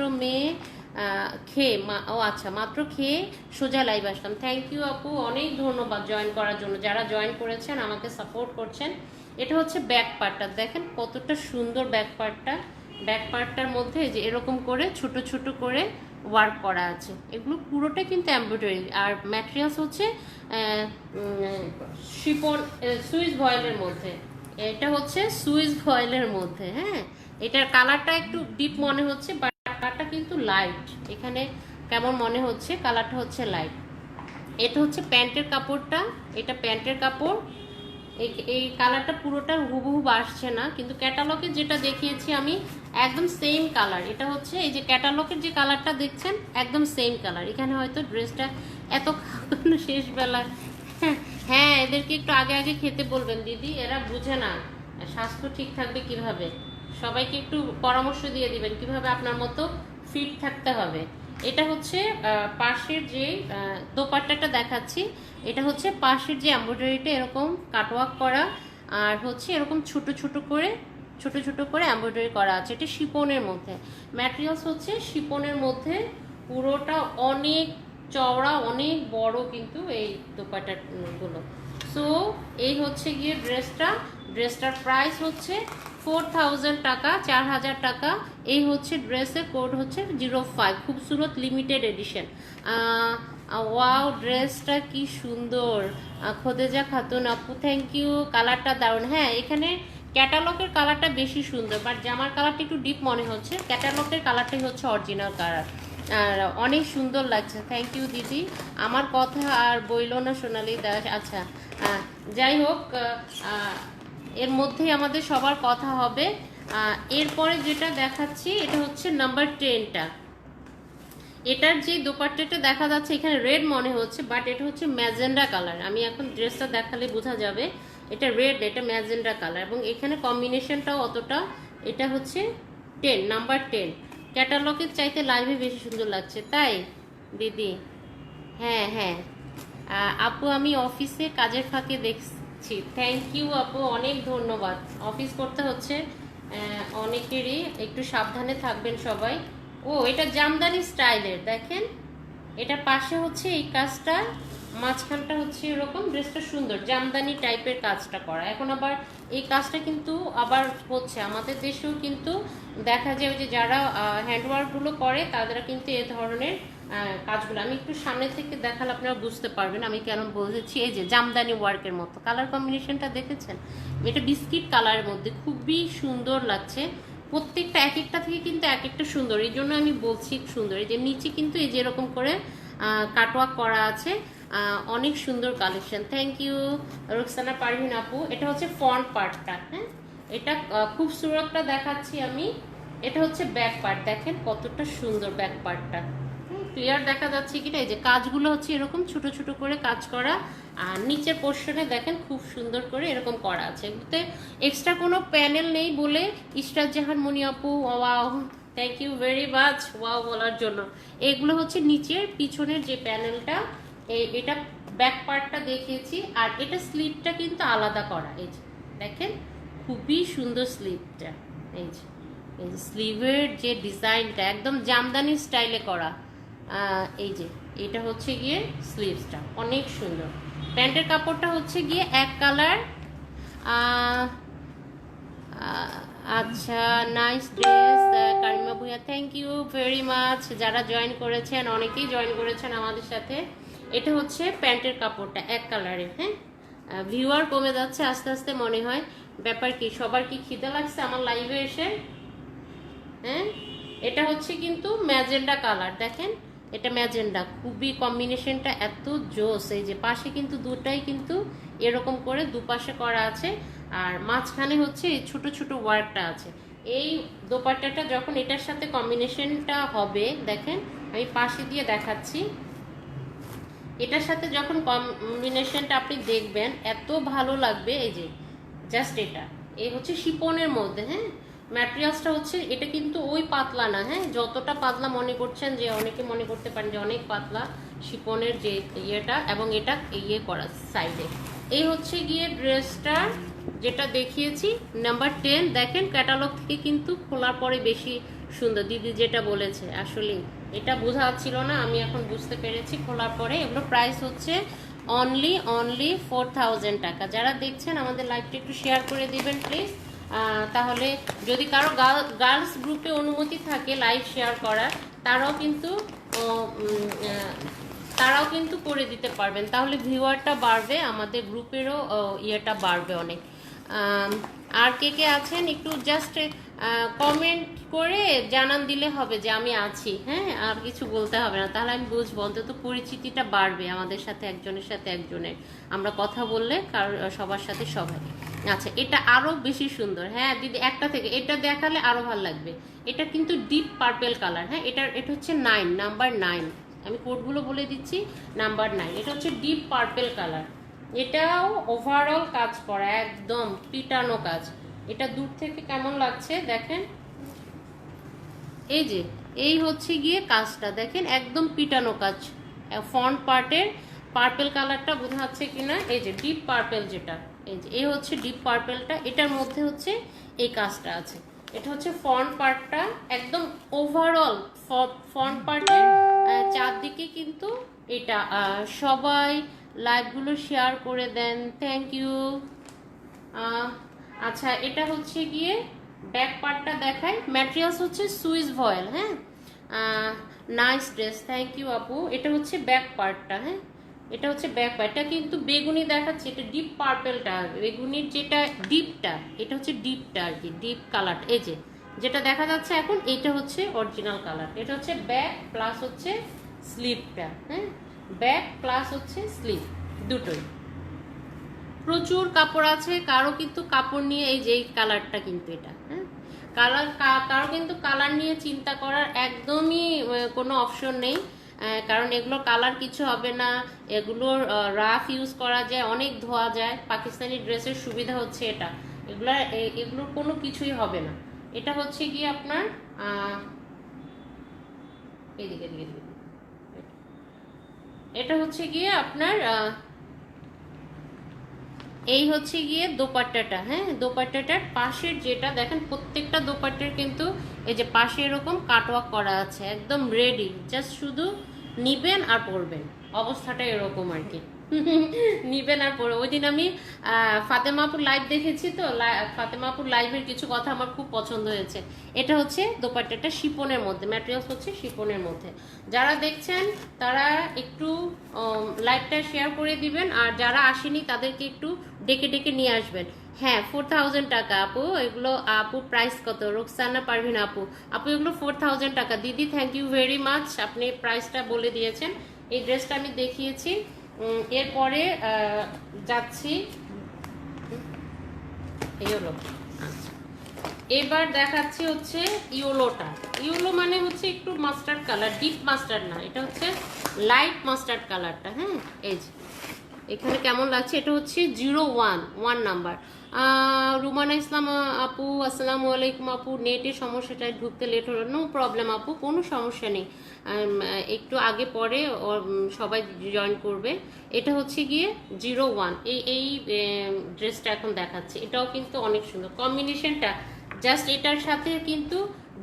মাত্র খেয়ে সোজা লাইভ আসলাম। থ্যাংক ইউ আপু, অনেক ধন্যবাদ জয়েন করার জন্য, যারা জয়েন করেছেন আমাকে সাপোর্ট করছেন। এটা হচ্ছে ব্যাক পার্টটা, দেখেন কতটা সুন্দর ব্যাক পার্টটার মধ্যে যে এরকম করে ছোট ছোট করে ওয়ার্ক করা আছে। এগুলো পুরোটা কিন্তু এমব্রয়ডারি, আর ম্যাটেরিয়ালস হচ্ছে শিফন সুইস ভয়েলের মধ্যে। এটা হচ্ছে সুইস ভয়েলের মধ্যে, হ্যাঁ এটার কালারটা একটু ডিপ মনে হচ্ছে বাট কালারটা কিন্তু লাইট। এখানে কেমন মনে হচ্ছে, কালারটা হচ্ছে লাইট। এটা হচ্ছে প্যান্টের কাপড়টা, এটা প্যান্টের কাপড়। এই কালারটা পুরোটা হুবহু আসছে না, কিন্তু ক্যাটালগে যেটা দেখিয়েছি আমি একদম সেম কালার। এটা হচ্ছে এই যে ক্যাটালগের যে কালারটা দেখছেন একদম সেম কালার। এখানে হয়তো ড্রেসটা এত শেষ বেলায়, হ্যাঁ এদেরকে একটু আগে আগে খেতে বলবেন দিদি, এরা বুঝে না স্বাস্থ্য ঠিক থাকবে কিভাবে। সবাইকে একটু পরামর্শ দিয়ে দিবেন কিভাবে আপনার মতো ফিট থাকতে হবে। এটা হচ্ছে পাশের যে দোপাট্টাটা দেখাচ্ছি, এটা হচ্ছে পাশের যে এমব্রয়ডারিটা এরকম কাটওয়ার্ক করা, আর হচ্ছে এরকম ছোট ছোট করে এমব্রয়ডারি করা আছে। এটা শিপনের মধ্যে, ম্যাটেরিয়ালস হচ্ছে শিপনের মধ্যে, পুরোটা অনেক চওড়া, অনেক বড় কিন্তু এই দোপাট্টাগুলো। সো এই হচ্ছে গিয়ে ড্রেসটার প্রাইস হচ্ছে 4000 টাকা, 4000 টাকা। এই হচ্ছে ড্রেসের কোড হচ্ছে 05, খুবসুরত লিমিটেড এডিশন। ওয়াও ড্রেসটা কি সুন্দর, খোদেজা খাতুন আপু থ্যাংক ইউ, কালারটা দারুণ। হ্যাঁ এখানে ক্যাটালগের কালারটা বেশি সুন্দর, বাট জামার কালারটা একটু ডিপ মনে হচ্ছে, ক্যাটালগের কালারটাই হচ্ছে অরিজিনাল কালার, আর অনেক সুন্দর লাগছে। থ্যাংক ইউ দিদি, আমার কথা আর বইলো না সোনালি দাস। আচ্ছা যাই হোক, এর মধ্যেই আমাদের সবার কথা হবে। এরপরে যেটা দেখাচ্ছি এটা হচ্ছে নাম্বার 10টা। এটার যে দোপাট্টাটা দেখা যাচ্ছে এখানে রেড মনে হচ্ছে, বাট এটা হচ্ছে ম্যাজেন্ডা কালার। আমি এখন ড্রেসটা দেখালে বোঝা যাবে এটা রেড, এটা ম্যাজেন্ডা কালার, এবং এখানে কম্বিনেশনটাও অতটা। এটা হচ্ছে নাম্বার 10। ক্যাটালগের চাইতে লাইভে বেশি সুন্দর লাগছে, তাই দিদি? হ্যাঁ আপু আমি অফিসে কাজের ফাঁকে দেখছি। থ্যাংক ইউ আপু, অনেক ধন্যবাদ। অফিস করতে হচ্ছে অনেকেরই, একটু সাবধানে থাকবেন সবাই। ও এটা জামদানি স্টাইলের, দেখেন এটা পাশে হচ্ছে এই কাজটা, মাঝখানটা হচ্ছে এরকম, ড্রেসটা সুন্দর জামদানি টাইপের কাজটা করা। এখন আবার এই কাজটা কিন্তু আবার হচ্ছে আমাদের দেশেও কিন্তু দেখা যায় যে যারা হ্যান্ডওয়ার্কগুলো করে তারা কিন্তু এ ধরনের কাজগুলো, আমি একটু সামনে থেকে দেখালে আপনারা বুঝতে পারবেন আমি কেন বলছি। এই যে জামদানি ওয়ার্কের মতো কালার কম্বিনেশনটা দেখেছেন, এটা বিস্কিট কালারের মধ্যে খুবই সুন্দর লাগছে, প্রত্যেকটা এক একটা থেকে কিন্তু এক একটা সুন্দর, এই জন্য আমি বলছি সুন্দর। এই যে নিচে কিন্তু এই যে এরকম করে কাটওয়ার্ক করা আছে, অনেক সুন্দর collection. Thank you Rukhsana Parvin আপু। এটা হচ্ছে ফ্রন্ট পার্টটা, হ্যাঁ এটা খুব সুরতটা দেখাচ্ছি আমি। এটা হচ্ছে ব্যাক পার্ট, দেখেন কতটা সুন্দর ব্যাক পার্টটা, ক্লিয়ার দেখা যাচ্ছে কিনা। এই যে কাজগুলো হচ্ছে এরকম ছোট ছোট করে কাজ করা, আর নিচের পোর্শনে দেখেন খুব সুন্দর করে এরকম করা আছে। এগুলোতে এক্সট্রা কোনো প্যানেল নেই বলে ইশরাত জাহান মনি আপু, wow thank you very much wow বলার জন্য। এগুলো হচ্ছে নিচের পিছনের যে প্যানেলটা, এটা ব্যাক পার্টটা দেখিয়েছি, আর এটা স্লিপটা কিন্তু আলাদা করা। এই যে দেখেন খুবই সুন্দর স্লিপটা, এই যে স্লিভের যে ডিজাইনটা একদম জামদানি স্টাইলে করা। এই যে এটা হচ্ছে গিয়ে স্লিভসটা অনেক সুন্দর। প্যান্টের কাপড়টা হচ্ছে গিয়ে এক কালার। আচ্ছা nice dress Karima Bhuiyan, thank you very much. যারা জয়েন করেছেন অনেকেই জয়েন করেছেন আমাদের সাথে। এটা হচ্ছে প্যান্টের কাপড়টা এক কালারের, হ্যাঁ ভিউয়ার কমে যাচ্ছে আস্তে আস্তে মনে হয়। ব্যাপার কি, সবার কি খিদে লাগছে আমার লাইভে এসে? হ্যাঁ এটা হচ্ছে কিন্তু ম্যাজেন্ডা কালার, দেখেন এটা ম্যাজেন্ডা, খুবই কম্বিনেশনটা এত জোস। এই যে পাশে কিন্তু দুটাই কিন্তু এরকম করে দুপাশে করা আছে, আর মাঝখানে হচ্ছে এই ছোট ছোট ওয়ার্কটা আছে। এই দোপাট্টাটা যখন এটার সাথে কম্বিনেশনটা হবে, দেখেন আমি পাশে দিয়ে দেখাচ্ছি, এটার সাথে যখন কম্বিনেশনটা আপনি দেখবেন এত ভালো লাগবে। এই যে জাস্ট এটা এই হচ্ছে শিপনের মধ্যে, হ্যাঁ ম্যাটেরিয়ালসটা হচ্ছে এটা কিন্তু ওই পাতলা না, হ্যাঁ যতটা পাতলা মনে করছেন, যে অনেকে মনে করতে পারেন যে অনেক পাতলা শিপনের যে ইয়েটা, এবং এটা ইয়ে করা সাইডে। এই হচ্ছে গিয়ে ড্রেসটা যেটা দেখিয়েছি নাম্বার 10। দেখেন ক্যাটালগ থেকে কিন্তু খোলার পরে বেশি সুন্দর, দিদি যেটা বলেছে আসলে এটা বোঝা যাচ্ছিল না, আমি এখন বুঝতে পেরেছি খোলার পরে। এগুলো প্রাইস হচ্ছে অনলি 4000 টাকা। যারা দেখছেন আমাদের লাইভটা একটু শেয়ার করে দিবেন প্লিজ, তাহলে যদি কারো গার্লস গ্রুপে অনুমতি থাকে লাইভ শেয়ার করার, তারাও কিন্তু করে দিতে পারবেন, তাহলে ভিউয়ারটা বাড়বে, আমাদের গ্রুপেরও ইয়েটা বাড়বে অনেক। আর কে কে আছেন একটু জাস্ট কমেন্ট করে জানান দিলে হবে যে আমি আছি, হ্যাঁ আর কিছু বলতে হবে না, তাহলে আমি বুঝবো, অন্তত পরিচিতিটা বাড়বে আমাদের সাথে একজনের সাথে একজনের, আমরা কথা বললে সবার সাথে সবাই। আচ্ছা এটা আরো বেশি সুন্দর, হ্যাঁ দিদি একটা থেকে এটা দেখালে আরো ভালো লাগবে। এটা কিন্তু ডিপ পার্পেল কালার, হ্যাঁ এটা হচ্ছে 9 নাম্বার 9, আমি কোডগুলো বলে দিচ্ছি, নাম্বার 9। এটা হচ্ছে ডিপ পার্পেল কালার, এটাও ওভারঅল কাজ করা একদম পিটানো কাজ। এটা দূর থেকে কেমন লাগছে দেখেন, এই যে এই হচ্ছে গিয়ে কাজটা দেখেন একদম পিটানো কাজ। ফ্রন্ট পার্টের পার্পেল কালারটা বোঝা যাচ্ছে কিনা, এই যে ডিপ পার্পেল যেটা, এই যে এই হচ্ছে ডিপ পার্পেলটা, এটার মধ্যে হচ্ছে এই কাজটা আছে। এটা হচ্ছে ফ্রন্ট পার্টটা একদম ওভারঅল, ফ্রন্ট পার্টের চারদিকে কিন্তু এটা। সবাই লাইভগুলো শেয়ার করে দেন, থ্যাংক ইউ। আচ্ছা এটা হচ্ছে গিয়ে ব্যাক পার্টটা দেখাই, ম্যাটেরিয়ালস হচ্ছে সুইস ভয়েল, হ্যাঁ নাইস ড্রেস, থ্যাংক ইউ আপু। এটা হচ্ছে ব্যাক পার্টটা, হ্যাঁ এটা হচ্ছে ব্যাক পার্টটা কিন্তু বেগুনি দেখাচ্ছে, এটা ডিপ পার্পেলটা, বেগুনির যেটা ডিপটা, এটা হচ্ছে ডিপটা আর কি, ডিপ কালার। এই যে যেটা দেখা যাচ্ছে এখন এইটা হচ্ছে অরিজিনাল কালার। এটা হচ্ছে ব্যাক প্লাস হচ্ছে স্লিভটা, হ্যাঁ ব্যাক প্লাস হচ্ছে স্লিভ দুটোই। প্রচুর কাপড় আছে, কারো কিন্তু কাপড় নিয়ে এই যে এই কালারটা কিন্তু এটা, হ্যাঁ কারো কিন্তু কালার নিয়ে চিন্তা করার একদমই কোনো অপশন নেই, কারণ এগুলোর কালার কিছু হবে না, এগুলোর রাফ ইউজ করা যায়, অনেক ধোয়া যায়। পাকিস্তানি ড্রেসের সুবিধা হচ্ছে এটা, এগুলোর কোনো কিছুই হবে না। এটা হচ্ছে গিয়ে আপনার এদিকে এটা হচ্ছে গিয়ে আপনার এই হচ্ছে গিয়ে দোপাট্টাটা, হ্যাঁ দোপাট্টাটার পাশের যেটা দেখেন, প্রত্যেকটা দোপাট্টার কিন্তু এই যে পাশে এরকম কাটওয়ার্ক করা আছে, একদম রেডি, জাস্ট শুধু নিবেন আর পরবেন, অবস্থাটা এরকম আর কি। নিবেন আর পরে। ওই দিন আমি ফাতেমাপুর লাইভ দেখেছি, তো ফাতেমাপুর লাইভের কিছু কথা আমার খুব পছন্দ হয়েছে। এটা হচ্ছে দোপাট্টাটা শিপনের মধ্যে, ম্যাটেরিয়ালস হচ্ছে শিপনের মধ্যে। যারা দেখছেন তারা একটু লাইভটা শেয়ার করে দিবেন, আর যারা আসেনি তাদেরকে একটু ডেকে ডেকে নিয়ে আসবেন। হ্যাঁ 4000 টাকা আপু এগুলো। আপু প্রাইস কত? রুকসানা পারভিন আপু। আপু এগুলো 4000 টাকা। দিদি থ্যাংক ইউ ভেরি মাচ, আপনি প্রাইসটা বলে দিয়েছেন। এই ড্রেসটা আমি দেখিয়েছি। এরপরে যাচ্ছি ইয়েলো। আচ্ছা, এবার দেখাচ্ছি হচ্ছে ইয়েলোটা। ইয়েলো মানে হচ্ছে একটু মাস্টার্ড কালার, ডিপ মাস্টার্ড না, এটা হচ্ছে লাইট মাস্টার্ড কালারটা। হ্যাঁ এই যে এখানে কেমন লাগছে, এটা হচ্ছে 01 নাম্বার। রুমানা ইসলাম আপু আসসালামু আলাইকুম আপু, নেটের সমস্যাটায় ঢুকতে লেট হলো। নো প্রবলেম আপু, কোনো সমস্যা নেই। একটু আগে পরে সবাই জয়েন করবে। এটা হচ্ছে গিয়ে 01। এই ড্রেসটা এখন দেখাচ্ছে, এটাও কিন্তু অনেক সুন্দর কম্বিনেশনটা। জাস্ট এটার সাথে কিন্তু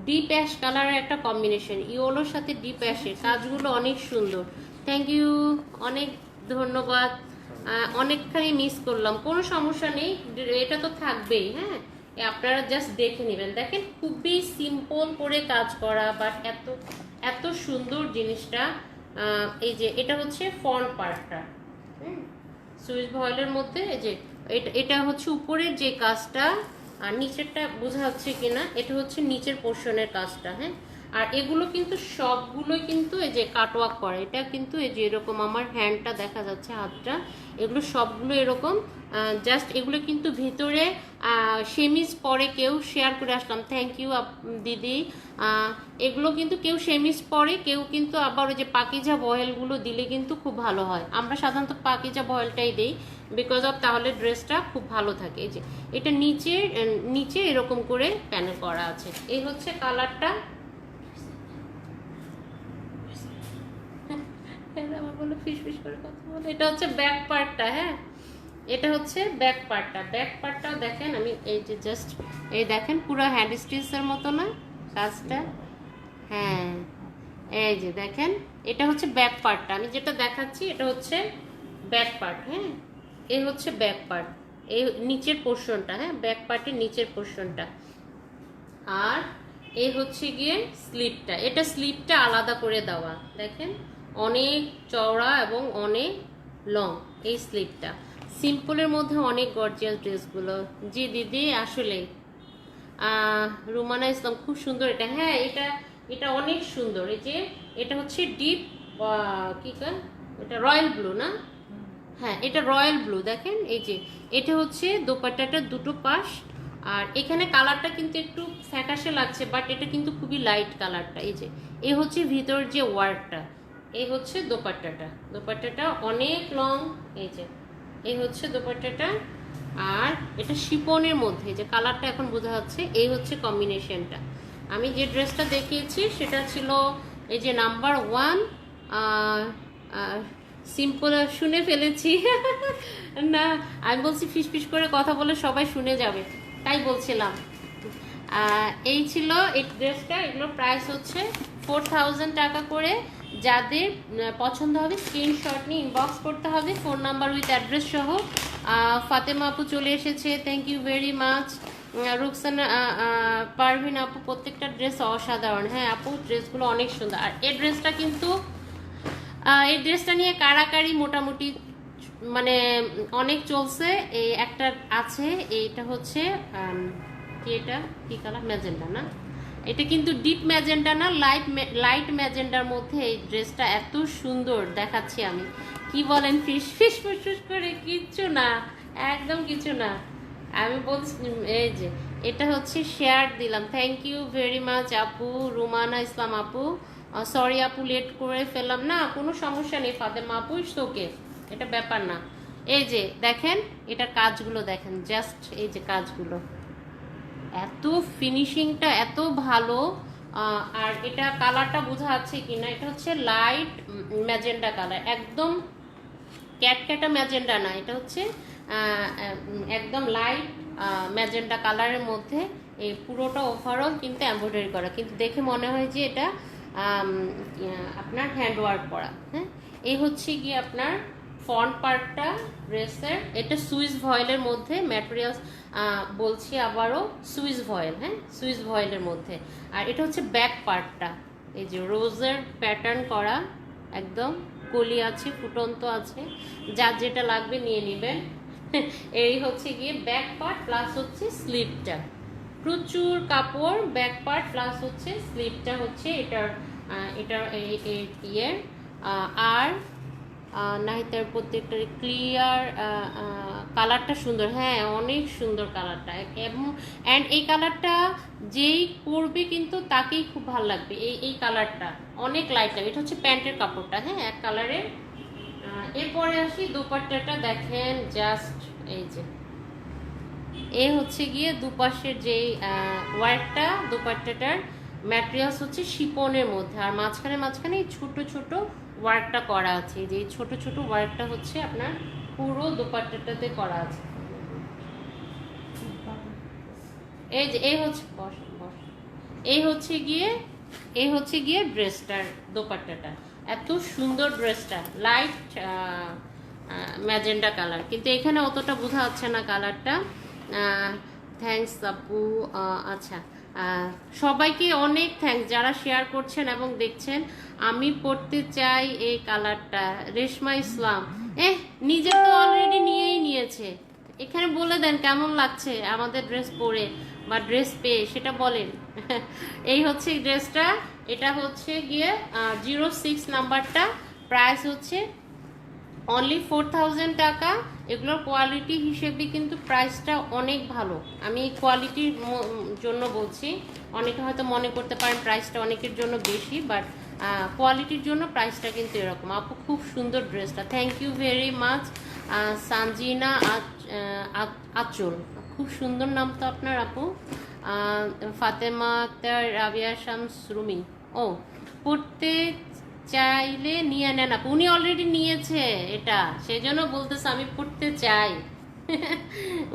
ডিপ অ্যাশ কালারের একটা কম্বিনেশন, ইয়েলোর সাথে ডিপ অ্যাশের কাজগুলো অনেক সুন্দর। থ্যাংক ইউ, অনেক ধন্যবাদ। অনেকখানি মিস করলাম, কোনো সমস্যা নেই, এটা তো থাকবেই। হ্যাঁ আপনারা জাস্ট দেখে নেবেন। দেখেন খুবই সিম্পল করে কাজ করা, বাট এত এত সুন্দর জিনিসটা। এই যে এটা হচ্ছে ফ্রন্ট পার্টটা, সুইস ভয়েলের মধ্যে। এই যে এটা হচ্ছে উপরের যে কাজটা, আর নিচেরটা বোঝা যাচ্ছে কিনা, এটা হচ্ছে নিচের পোর্শনের কাজটা। হ্যাঁ আর এগুলো কিন্তু সবগুলোই কিন্তু এই যে কাটওয়ার্ক করা। এটা কিন্তু এই যে এরকম আমার হ্যান্ডটা দেখা যাচ্ছে, হাতটা, এগুলো সবগুলো এরকম। জাস্ট এগুলো কিন্তু ভিতরে সেমিজ পরে কেউ শেয়ার করে আসলাম, থ্যাংক ইউ দিদি। এগুলো কিন্তু কেউ সেমিজ পরে, কেউ কিন্তু আবার ওই যে পাকিজা বয়েলগুলো দিলে কিন্তু খুব ভালো হয়। আমরা সাধারণত পাকিজা বয়েলটাই দিই, বিকজ অফ তাহলে ড্রেসটা খুব ভালো থাকে। এই যে এটা নিচে নিচে এরকম করে প্যানেল করা আছে। এই হচ্ছে কালারটা। আমার বলো ফিস ফিস করে কথা বলে। এটা হচ্ছে ব্যাক পার্টটা। হ্যাঁ এটা হচ্ছে ব্যাক পার্টটা। ব্যাক পার্টটাও দেখেন, আমি এই যে জাস্ট এই দেখেন পুরো হ্যান্ড স্টিচের মতো না কাজটা। হ্যাঁ এই যে দেখেন, এটা হচ্ছে ব্যাক পার্টটা। আমি যেটা দেখাচ্ছি এটা হচ্ছে ব্যাক পার্ট। হ্যাঁ এই হচ্ছে ব্যাক পার্ট, এই নিচের পোর্শনটা। হ্যাঁ ব্যাক পার্টের নিচের পোর্শনটা। আর এই হচ্ছে গিয়ে স্লিপটা, এটা স্লিপটা আলাদা করে দেওয়া। দেখেন অনেক চওড়া এবং অনেক লং এই স্লিপটা। সিম্পলের মধ্যে অনেক গর্জিয়াস ড্রেসগুলো। জি দিদি আসলে রুমানা ইসলাম খুব সুন্দর এটা। হ্যাঁ এটা এটা অনেক সুন্দর। এই যে এটা হচ্ছে ডিপ কি কয়, এটা রয়্যাল ব্লু না? হ্যাঁ এটা রয়্যাল ব্লু। দেখেন এই যে এটা হচ্ছে দোপাট্টাটা দুটো পাশ। আর এখানে কালারটা কিন্তু একটু ফ্যাকাশে লাগছে, বাট এটা কিন্তু খুবই লাইট কালারটা। এই যে এই হচ্ছে ভিতর যে ওয়ার্কটা, এই হচ্ছে দোপাট্টাটা। দোপাট্টাটা অনেক লং। এই যে এই হচ্ছে দোপাট্টাটা। আর এটা শিপনের মধ্যে যে কালারটা এখন বোঝা যাচ্ছে, এই হচ্ছে কম্বিনেশনটা। আমি যে ড্রেসটা দেখিয়েছি সেটা ছিল এই যে নাম্বার 1। সিম্পল শুনে ফেলেছি না, আমি বলছি ফিস ফিস করে কথা বলে সবাই শুনে যাবে, তাই বলছিলাম। এই ছিল এই ড্রেসটা। এগুলোর প্রাইস হচ্ছে 4000 টাকা করে। যাদের পছন্দ হবে স্ক্রিনশট নিয়ে ইনবক্স করতে হবে, ফোন নাম্বার উইথ অ্যাড্রেস সহ। ফাতেমা আপু চলে এসেছে, thank you very much. Rukhsana Parvin আপু প্রত্যেকটা ড্রেস অসাধারণ। হ্যাঁ আপু ড্রেসগুলো অনেক সুন্দর। আর এই ড্রেসটা কিন্তু এই ড্রেসটা নিয়ে কারাকারি মোটামুটি মানে অনেক চলছে। এই একটা আছে, এইটা হচ্ছে কি, এটা কি কালার, ম্যাজেন্ডা না? এটা কিন্তু ডিপ ম্যাজেন্ডা না, লাইট ম্যাজেন্ডার মধ্যে এই ড্রেসটা এত সুন্দর দেখাচ্ছি আমি। কি বলেন ফিস ফিস ফুস করে? কিচ্ছু না, একদম কিছু না। আমি বলছি এই যে এটা হচ্ছে শেয়ার দিলাম, থ্যাংক ইউ ভেরি মাচ আপু। রুমানা ইসলাম আপু সরি আপু লেট করে ফেললাম। না কোনো সমস্যা নেই ফাতেমা আপু, ইটস ওকে, এটা ব্যাপার না। এই যে দেখেন এটার কাজগুলো দেখেন, জাস্ট এই যে কাজগুলো এত ফিনিশিংটা এত ভালো। আর এটা কালারটা বোঝা যাচ্ছে কিনা, এটা হচ্ছে লাইট ম্যাজেন্ডা কালার, একদম ক্যাটক্যাটা ম্যাজেন্ডা না, এটা হচ্ছে একদম লাইট ম্যাজেন্ডা কালারের মধ্যে। এই পুরোটা ওভারঅল কিন্তু এমব্রয়ডারি করা, কিন্তু দেখে মনে হয় যে এটা আপনার হ্যান্ডওয়ার্ক করা। হ্যাঁ এই হচ্ছে গিয়ে আপনার ফ্রন্ট পার্টটা ড্রেসের। এটা সুইস ভয়েলের মধ্যে ম্যাটেরিয়ালস, বলছি আবারও সুইস ভয়েল। হ্যাঁ সুইস ভয়েলের মধ্যে। আর এটা হচ্ছে ব্যাক পার্টটা, এই যে রোজের প্যাটার্ন করা, একদম কলি আছে, ফুটন্ত আছে, যার যেটা লাগবে নিয়ে নেবেন। এই হচ্ছে গিয়ে ব্যাক পার্ট প্লাস হচ্ছে স্লিভটা, প্রচুর কাপড়, ব্যাক পার্ট প্লাস হচ্ছে স্লিভটা হচ্ছে এটার এটার ইয়ের। আর নাহিতার প্রত্যেকটার ক্লিয়ার, কালারটা সুন্দর, হ্যাঁ অনেক সুন্দর কালারটা, এবং অ্যান্ড এই কালারটা যেই পরবে কিন্তু তাকেই খুব ভালো লাগবে। এই কালারটা অনেক লাইট লাগবে। এটা হচ্ছে প্যান্টের কাপড়টা, হ্যাঁ এক কালারের। এরপরে আসি দোপাট্টাটা, দেখেন জাস্ট এই যে এ হচ্ছে গিয়ে দুপাশের যেই ওয়ার্কটা, দোপাট্টাটার ম্যাটেরিয়ালস হচ্ছে শিপনের মধ্যে, আর মাঝখানে মাঝখানে এই ছোট ছোট ওয়ার্কটা করা আছে। যে এই ছোট ছোট ওয়ার্কটা হচ্ছে আপনার পুরো দোপাট্টাটাতে করা আছে। এই যে এই হচ্ছে এই হচ্ছে গিয়ে ড্রেসটার দোপাট্টাটা, এত সুন্দর ড্রেসটা, লাইট ম্যাজেন্ডা কালার, কিন্তু এখানে অতটা বোঝা যাচ্ছে না কালারটা। থ্যাঙ্কস আপু। আচ্ছা, সবাইকে অনেক থ্যাঙ্কস যারা শেয়ার করছেন এবং দেখছেন। আমি পড়তে চাই এই কালারটা, রেশমা ইসলাম। নিজে তো অলরেডি নিয়েই নিয়েছে, এখানে বলে দেন কেমন লাগছে আমাদের ড্রেস পরে বা ড্রেস পেয়ে, সেটা বলেন। এই হচ্ছে ড্রেসটা, এটা হচ্ছে গিয়ে 06 নাম্বারটা, প্রাইস হচ্ছে অনলি 4000 টাকা। এগুলোর কোয়ালিটি হিসেবে কিন্তু প্রাইসটা অনেক ভালো, আমি কোয়ালিটির জন্য বলছি। অনেকে হয়তো মনে করতে পারেন প্রাইসটা অনেকের জন্য বেশি, বাট কোয়ালিটির জন্য প্রাইসটা কিন্তু এরকম। আপু খুব সুন্দর ড্রেসটা, থ্যাংক ইউ ভেরি মাচ। সানজিনা আচল, খুব সুন্দর নাম তো আপনার আপু। ফাতেমা আক্তার, রাবিয়া শামস রুমি, ও পড়তে চাইলে নিয়ে নেন আপু, উনি অলরেডি নিয়েছে এটা, সেই জন্য বলতেছে আমি পড়তে চাই।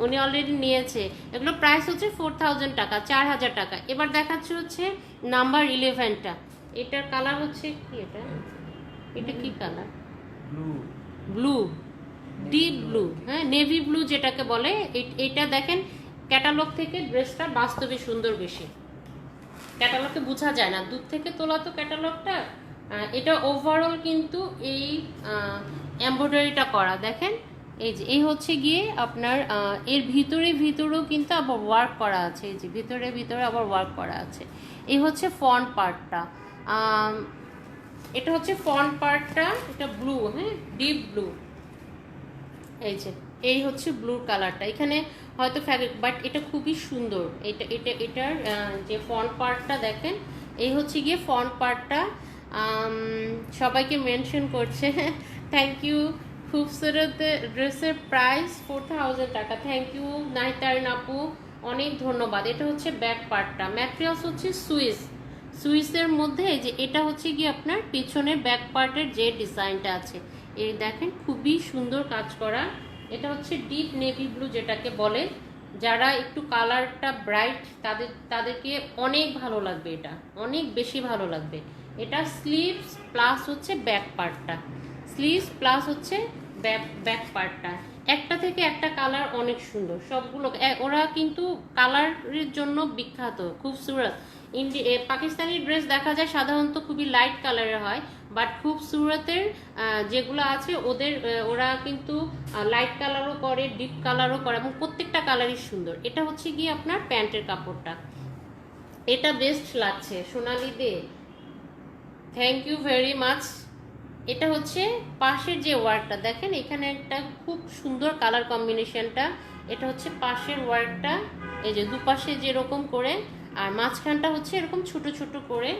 উনি অলরেডি নিয়েছে। এগুলো প্রাইস হচ্ছে 4000 টাকা, 4000 টাকা। এবার দেখাচ্ছে হচ্ছে নাম্বার 11টা, এটার কালার হচ্ছে কি, এটা কি কালার? ব্লু, ডিপ ব্লু, হ্যাঁ নেভি ব্লু যেটাকে বলে। এটা দেখেন ক্যাটালগ থেকে ড্রেসটা বাস্তবে সুন্দর বেশি, ক্যাটালগে বোঝা যায় না, দূর থেকে তোলা তো ক্যাটালগটা। এটা ওভারঅল কিন্তু এই এমব্রয়ডারিটা করা, দেখেন এই যে এই হচ্ছে গিয়ে আপনার এর ভিতরেও কিন্তু আবার ওয়ার্ক করা আছে, এই যে ভিতরে আবার ওয়ার্ক করা আছে। এই হচ্ছে ফ্রন্ট পার্টটা, এটা হচ্ছে ফ্রন্ট পার্টটা, এটা ব্লু, হ্যাঁ ডিপ ব্লু। এই হচ্ছে ব্লু কালারটা, এখানে হয়তো ফ্যাব্রিক, বাট এটা খুবই সুন্দর। এটার যে ফ্রন্ট পার্টটা দেখেন, এই হচ্ছে গিয়ে ফ্রন্ট পার্টটা। সবাইকে মেনশন করছে, থ্যাংক ইউ। খুবসুরত ড্রেসের প্রাইস 4000 টাকা, থ্যাংক ইউ নাহিতারিন আপু, অনেক ধন্যবাদ। এটা হচ্ছে ব্যাক পার্টটা, ম্যাটেরিয়ালস হচ্ছে সুইসের মধ্যে। এই যে এটা হচ্ছে গিয়ে আপনার পিছনের ব্যাক পার্টের যে ডিজাইনটা আছে, এই দেখেন খুবই সুন্দর কাজ করা। এটা হচ্ছে ডিপ নেভি ব্লু যেটাকে বলে, যারা একটু কালারটা ব্রাইট তাদেরকে অনেক ভালো লাগবে, এটা অনেক বেশি ভালো লাগবে। এটা স্লিভস প্লাস হচ্ছে ব্যাক পার্টটা, স্লিভস প্লাস হচ্ছে ব্যাক পার্টটা, একটা থেকে একটা কালার অনেক সুন্দর সবগুলো। ওরা কিন্তু কালারের জন্য বিখ্যাত, খুবসুরত। পাকিস্তানি ড্রেস দেখা যায় সাধারণত খুবই লাইট কালারের হয়, বাট খুবসুরতের যেগুলো আছে ওরা কিন্তু লাইট কালারও করে, ডিপ কালারও করে, এবং প্রত্যেকটা কালারই সুন্দর। এটা হচ্ছে গিয়ে আপনার প্যান্টের কাপড়টা, এটা বেস্ট লাগছে সোনালি দে, থ্যাংক ইউ ভেরি মাচ। এটা হচ্ছে পাশের যে ওয়ার্কটা দেখেন, এখানে একটা খুব সুন্দর কালার কম্বিনেশনটা। এটা হচ্ছে পাশের ওয়ার্কটা, এই যে দুপাশে যেরকম করে, আর মাঝখানটা হচ্ছে এরকম ছোট ছোট করে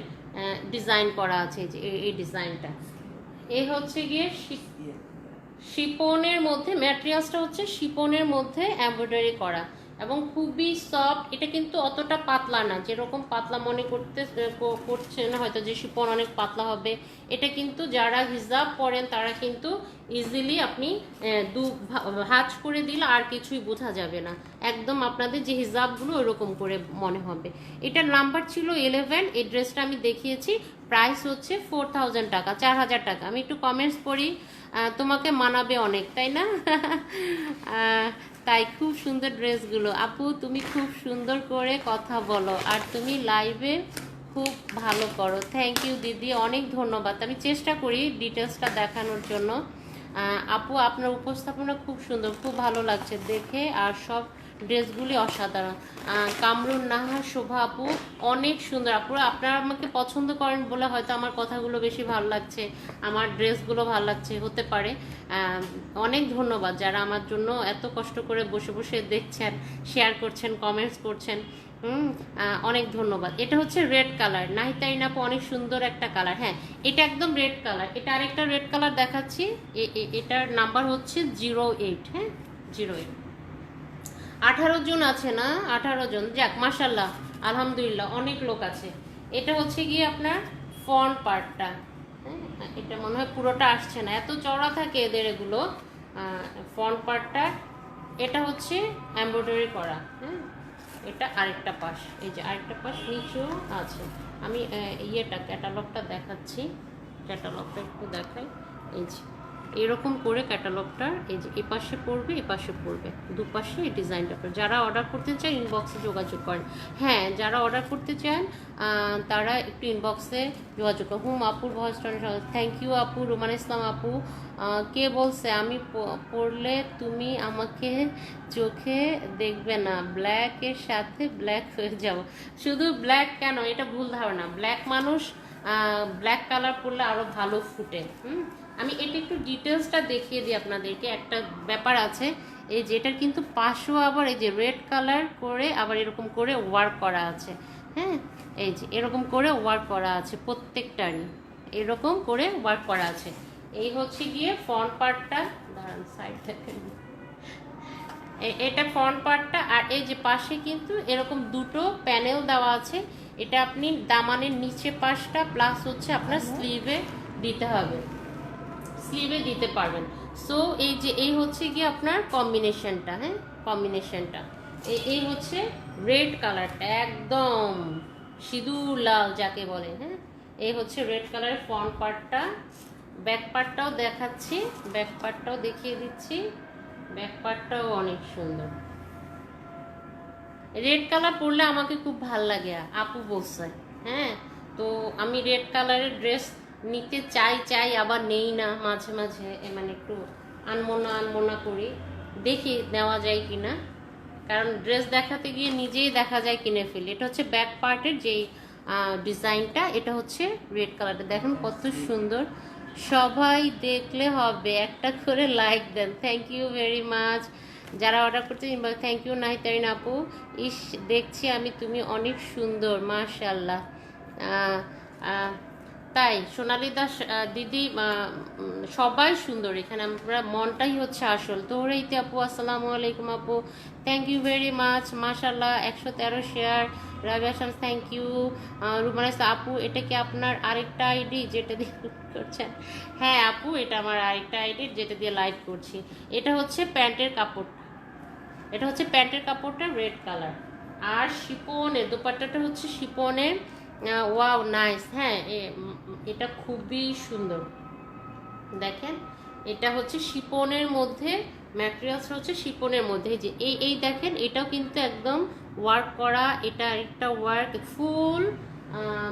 ডিজাইন করা আছে, যে এই ডিজাইনটা। এই হচ্ছে গিয়ে শিপনের মধ্যে, ম্যাটেরিয়ালসটা হচ্ছে শিপনের মধ্যে এমব্রয়ডারি করা, এবং খুবই সফট। এটা কিন্তু অতটা পাতলা না, যেরকম পাতলা মনে করছেন হয়তো যে শিপন অনেক পাতলা হবে, এটা কিন্তু যারা হিজাব পরেন তারা কিন্তু ইজিলি আপনি ভাঁজ করে দিলে আর কিছুই বোঝা যাবে না, একদম আপনাদের যে হিজাবগুলো ওইরকম করে মনে হবে। এটার নাম্বার ছিল 11, এই ড্রেসটা আমি দেখিয়েছি, প্রাইস হচ্ছে 4000 টাকা, 4000 টাকা। আমি একটু কমেন্টস পড়ি, তোমাকে মানাবে অনেক, তাই না? তাই খুব সুন্দর ড্রেসগুলো আপু, তুমি খুব সুন্দর করে কথা বলো, আর তুমি লাইভে খুব ভালো করো, থ্যাংক ইউ দিদি, অনেক ধন্যবাদ। আমি চেষ্টা করি ডিটেলসটা দেখানোর জন্য। আপু আপনার উপস্থাপনা খুব সুন্দর, খুব ভালো লাগছে দেখে, আর সব ড্রেসগুলি অসাধারণ। কামরুন নাহার শোভা আপু অনেক সুন্দর। আপু আপনারা আমাকে পছন্দ করেন বলে হয়তো আমার কথাগুলো বেশি ভালো লাগছে, আমার ড্রেসগুলো ভালো লাগছে, হতে পারে। অনেক ধন্যবাদ যারা আমার জন্য এত কষ্ট করে বসে বসে দেখছেন, শেয়ার করছেন, কমেন্টস করছেন। অনেক ধন্যবাদ। এটা হচ্ছে রেড কালার, নাহিতাইন আপু অনেক সুন্দর একটা কালার। হ্যাঁ, এটা একদম রেড কালার। এটা আরেকটা রেড কালার দেখাচ্ছি, এটার নাম্বার হচ্ছে 08। হ্যাঁ, 08। 18 জন আছে না? 18 জন, যাক মাশাল্লাহ, আলহামদুলিল্লাহ, অনেক লোক আছে। এটা হচ্ছে গিয়ে আপনার ফ্রন্ট পার্টটা। হ্যাঁ, এটা মনে হয় পুরোটা আসছে না, এত চওড়া থাকে এদের এগুলো। ফ্রন্ট পার্টটা এটা হচ্ছে এমব্রয়ডারি করা। হ্যাঁ, এটা আরেকটা পাশ, এই যে আরেকটা পাশ নিচেও আছে। আমি ক্যাটালগটা দেখাচ্ছি, ক্যাটালগটা একটু দেখাই। এই যে এরকম করে ক্যাটালগটার এই যে এপাশে পড়বে, এপাশে পড়বে, দুপাশে এই ডিজাইনটা পড়বে। যারা অর্ডার করতে চান ইনবক্সে যোগাযোগ করেন। হ্যাঁ, যারা অর্ডার করতে চান তারা একটু ইনবক্সে যোগাযোগ করেন। আপুর ভয়েস টোন, থ্যাংক ইউ আপু। রোমান ইসলাম আপু, কে বলছে আমি পড়লে তুমি আমাকে চোখে দেখবে না, ব্ল্যাকের সাথে ব্ল্যাক হয়ে যাও। শুধু ব্ল্যাক কেন, এটা ভুল ধারণা। ব্ল্যাক মানুষ ব্ল্যাক কালার পরলে আরও ভালো ফুটে। আমি এটা একটু ডিটেলসটা দেখিয়ে দিই আপনাদেরকে। একটা ব্যাপার আছে, এই যেটার কিন্তু পাশেও আবার এই যে রেড কালার করে আবার এরকম করে ওয়ার্ক করা আছে। হ্যাঁ, এই যে এরকম করে ওয়ার্ক করা আছে, প্রত্যেকটারই এরকম করে ওয়ার্ক করা আছে। এই হচ্ছে গিয়ে ফ্রন্ট পার্টটা, দাঁড়ান সাইড থেকে, এটা ফ্রন্ট পার্টটা। আর এই যে পাশে কিন্তু এরকম দুটো প্যানেল দেওয়া আছে। এটা আপনি দামানের নিচে পাশটা প্লাস হচ্ছে আপনার স্লিভে দিতে হবে, স্লিভে দিতে পারবেন। সো এই যে এই হচ্ছে গিয়ে আপনার কম্বিনেশনটা। হ্যাঁ, কম্বিনেশনটা এই হচ্ছে রেড কালারটা, একদম সিঁদুর লাল যাকে বলে। হ্যাঁ, এই হচ্ছে রেড কালারের ফ্রন্ট পার্টটা। ব্যাক পার্টটাও দেখাচ্ছি, ব্যাক পার্টটাও দেখিয়ে দিচ্ছি। ব্যাক পার্টটাও অনেক সুন্দর। রেড কালার পরলে আমাকে খুব ভাল লাগে, আপু বলছে। হ্যাঁ, তো আমি রেড কালারের ড্রেস নিতে চাই আবার নেই না, মাঝে মাঝে মানে একটু আনমনা করি, দেখি নেওয়া যায় কিনা। কারণ ড্রেস দেখাতে গিয়ে নিজেই দেখা যায় কিনে ফেলি। এটা হচ্ছে ব্যাক পার্টের যেই ডিজাইনটা, এটা হচ্ছে রেড কালারটা, দেখেন কত সুন্দর। সবাই দেখলে হবে, একটা করে লাইক দেন। Thank you very much. যারা অর্ডার করতে থ্যাংক ইউ নাহিতারিন আপু। ইস দেখছি আমি, তুমি অনেক সুন্দর মাশাআল্লাহ। তাই সোনালী দাস দিদি, সবাই সুন্দর এখানে, আমরা মনটাই হচ্ছে আসল। তোহরাইতে আপু, আসসালামু আলাইকুম আপু, থ্যাংক ইউ ভেরি মাচ মাশাআল্লাহ। 113 share. Rabia Shams, thank you. রুমানাইস আপু, এটা কি আপনার আরেকটা আইডি যেটা দিয়ে করছেন? হ্যাঁ আপু, এটা আমার আরেকটা আইডি যেটা দিয়ে লাইভ করছি। এটা হচ্ছে প্যান্টের কাপড়, এটা হচ্ছে প্যান্টের কাপড়টা রেড কালার। আর শিপনের দোপাট্টাটা হচ্ছে শিপনের। Wow nice. হ্যাঁ, এটা খুবই সুন্দর, দেখেন এটা হচ্ছে শিপনের মধ্যে, ম্যাটেরিয়ালস হচ্ছে শিপনের মধ্যে। যে এই দেখেন, এটাও কিন্তু একদম ওয়ার্ক করা, এটা একটা ওয়ার্ক ফুল।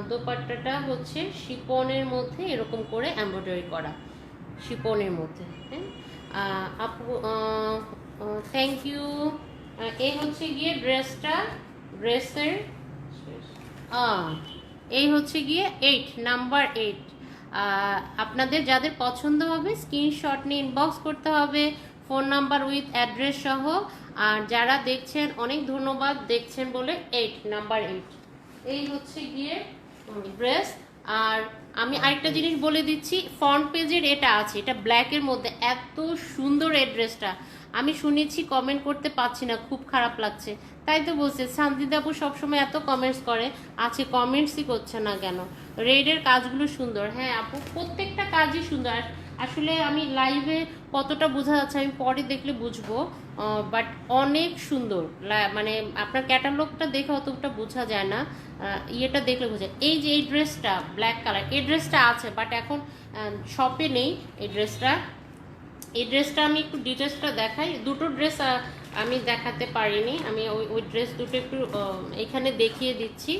দোপাট্টাটা হচ্ছে শিপনের মধ্যে এরকম করে এমব্রয়ডারি করা, শিপনের মধ্যে। হ্যাঁ আপু, থ্যাংক ইউ। এই হচ্ছে গিয়ে ড্রেসের এই হচ্ছে গিয়ে 8 নাম্বার 8। আপনাদের যাদের পছন্দ হবে স্ক্রিনশট নিয়ে ইনবক্স করতে হবে, ফোন নাম্বার উইথ অ্যাড্রেস সহ। আর যারা দেখছেন অনেক ধন্যবাদ, দেখছেন বলে। 8 নাম্বার 8 এই হচ্ছে গিয়ে ড্রেস। আর আমি আরেকটা জিনিস বলে দিচ্ছি, ফ্রন্ট পেজের এটা আছে, এটা ব্ল্যাকের মধ্যে, এত সুন্দর এই ড্রেসটা। আমি শুনেছি, কমেন্ট করতে পারছি না, খুব খারাপ লাগছে। তাই তো বলছে শান্তিদা আপু সবসময় এত কমেন্টস করে, আছে কমেন্টসই করছে না কেন। রেডের কাজগুলো সুন্দর। হ্যাঁ আপু, প্রত্যেকটা কাজই সুন্দর। আসলে আমি লাইভে কতটা বোঝা যাচ্ছে আমি পরে দেখলে বুঝবো, বাট অনেক সুন্দর। মানে আপনার ক্যাটালগটা দেখে অতটা বোঝা যায় না, ইয়েটা দেখলে বোঝা। এই যে এই ড্রেসটা ব্ল্যাক কালার, এই ড্রেসটা আছে বাট এখন শপে নেই এই ড্রেসটা। এই ড্রেসটা আমি একটু ডিটেলসটা দেখাই। দুটো ড্রেস আমি দেখাতে পারিনি, আমি ওই ড্রেস দুটো একটু এখানে দেখিয়ে দিচ্ছি।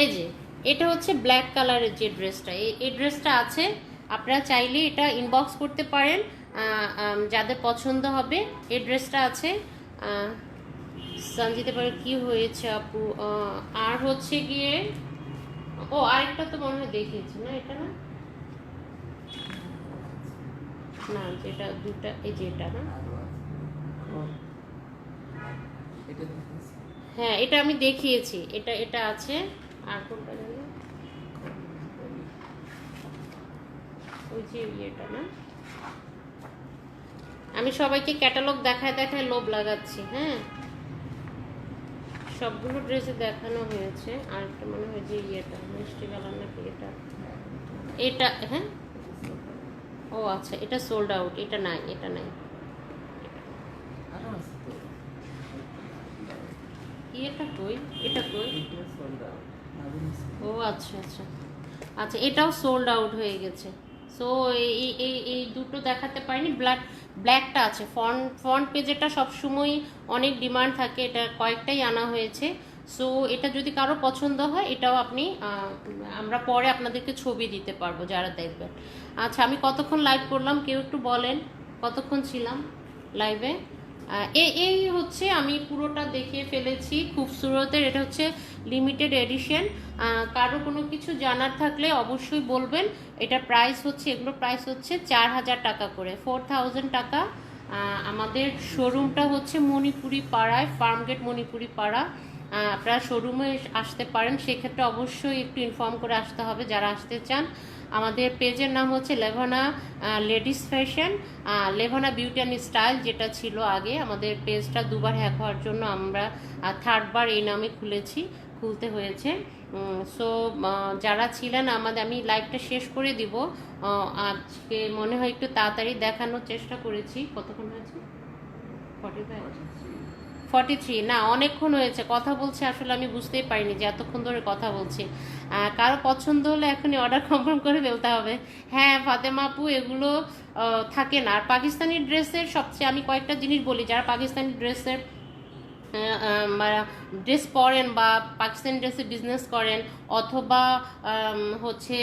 এই যে এটা হচ্ছে ব্ল্যাক কালারের যে ড্রেসটা, এই ড্রেসটা আছে আপনারা চাইলে এটা ইনবক্স করতে পারেন, যাদের পছন্দ হবে। এই ড্রেসটা আছে। সঞ্জিতে পারে কি হয়েছে আপু? আর হচ্ছে গিয়ে ও আরেকটা তো মনে হয় দেখিয়েছি না, এটা না, না যেটা দুটা, এই যে এটা না, হ্যাঁ এটা আমি দেখিয়েছি, এটা এটা আছে। আর কোনটা জানি, ওই যে ইয়েটা না। আমি সবাইকে ক্যাটালগ দেখায় দেখায় লোভ লাগাচ্ছি। হ্যাঁ, সবগুলো ড্রেসে দেখানো হয়েছে। আর একটা মনে হয় যে ইয়েটা মিষ্টি কালার নাকি, এটা এটা হ্যাঁ, ও আচ্ছা, এটা সোল্ড আউট, এটা নাই, এটা নাই। এটা কই, এটা কই? ও আচ্ছা আচ্ছা আচ্ছা, এটাও সোল্ড আউট হয়ে গেছে। সো এই এই এই দুটো দেখাতে পারিনি। ব্ল্যাকটা আছে, ফ্রন্ট পেজেটা সবসময় অনেক ডিমান্ড থাকে, এটা কয়েকটাই আনা হয়েছে। সো এটা যদি কারো পছন্দ হয়, এটাও আপনি আমরা পরে আপনাদেরকে ছবি দিতে পারবো যারা দেখবেন। আচ্ছা, আমি কতক্ষণ লাইভ করলাম কেউ একটু বলেন, কতক্ষণ ছিলাম লাইভে? এই হচ্ছে আমি পুরোটা দেখিয়ে ফেলেছি খুবসুরতের। এটা হচ্ছে লিমিটেড এডিশন। কারো কোনো কিছু জানার থাকলে অবশ্যই বলবেন। এটা প্রাইস হচ্ছে, এগুলোর প্রাইস হচ্ছে 4000 টাকা করে, 4000 টাকা। আমাদের শোরুমটা হচ্ছে মণিপুরি পাড়ায়, ফার্মগেট মণিপুরি পাড়া। আপনারা শোরুমে আসতে পারেন, সেক্ষেত্রে অবশ্যই একটু ইনফর্ম করে আসতে হবে যারা আসতে চান। আমাদের পেজের নাম হচ্ছে Levana ladies fashion, Levana beauty and style যেটা ছিল আগে। আমাদের পেজটা দুবার হ্যাক হওয়ার জন্য আমরা থার্ডবার এই নামে খুলতে হয়েছে। সো যারা ছিলেন আমাদের, আমি লাইভটা শেষ করে দিব আজকে, মনে হয় একটু তাড়াতাড়ি দেখানোর চেষ্টা করেছি। কতক্ষণ হয়েছে? 43 না, অনেকক্ষণ হয়েছে কথা বলছে। আসলে আমি বুঝতেই পারিনি যে এতক্ষণ ধরে কথা বলছি। কারো পছন্দ হলে এখনই অর্ডার কনফার্ম করে ফেলতে হবে। হ্যাঁ ফাতেমা আপু, এগুলো থাকে না। আর পাকিস্তানি ড্রেসের সবচেয়ে আমি কয়েকটা জিনিস বলি, যারা পাকিস্তানি ড্রেসের ড্রেস পরেন বা পাকিস্তানি ড্রেসে বিজনেস করেন, অথবা হচ্ছে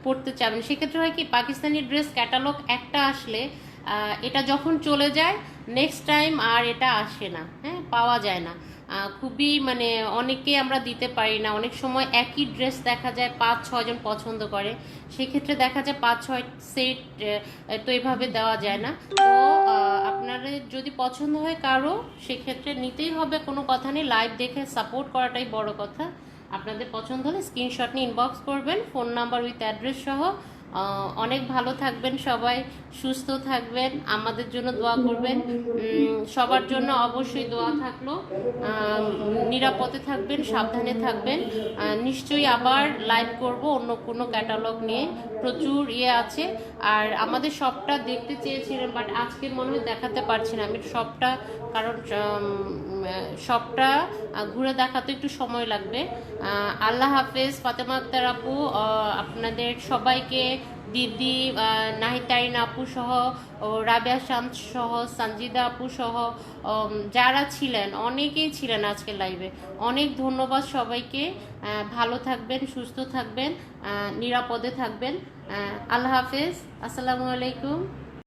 পড়তে চাবেন, সেক্ষেত্রে হয় কি, পাকিস্তানি ড্রেস ক্যাটালগ একটা আসলে এটা যখন চলে যায় নেক্সট টাইম আর এটা আসে না, হ্যাঁ পাওয়া যায় না। খুবই মানে অনেকে আমরা দিতে পারি না। অনেক সময় একই ড্রেস দেখা যায় 5-6 জন পছন্দ করে, সেক্ষেত্রে দেখা যায় 5-6 সেট তো এভাবে দেওয়া যায় না। তো আপনাদের যদি পছন্দ হয় কারো, সেক্ষেত্রে নিতেই হবে, কোনো কথা নেই। লাইভ দেখে সাপোর্ট করাটাই বড় কথা। আপনাদের পছন্দ হলে স্ক্রিনশট নিয়ে ইনবক্স করবেন, ফোন নাম্বার উইথ অ্যাড্রেস সহ। অনেক ভালো থাকবেন সবাই, সুস্থ থাকবেন, আমাদের জন্য দোয়া করবেন। সবার জন্য অবশ্যই দোয়া থাকলো। নিরাপদে থাকবেন, সাবধানে থাকবেন। নিশ্চয়ই আবার লাইভ করব অন্য কোনো ক্যাটালগ নিয়ে, প্রচুর ইয়ে আছে। আর আমাদের শপটা দেখতে চেয়েছিলেন, বাট আজকে মনে হয় দেখাতে পারছি না আমি শপটা, কারণ শপটা ঘুরে দেখাতে একটু সময় লাগবে। আল্লাহ হাফেজ। ফাতেমা আক্তার আপু, আপনাদের সবাইকে, দিদি নাহিতারিন আপু সহ, রাবিয়া শান্ত সহ, সঞ্জিদা আপু সহ যারা ছিলেন, অনেকেই ছিলেন আজকে লাইভে, অনেক ধন্যবাদ সবাইকে। ভালো থাকবেন, সুস্থ থাকবেন, নিরাপদে থাকবেন। আল্লাহ হাফেজ, আসসালামু আলাইকুম।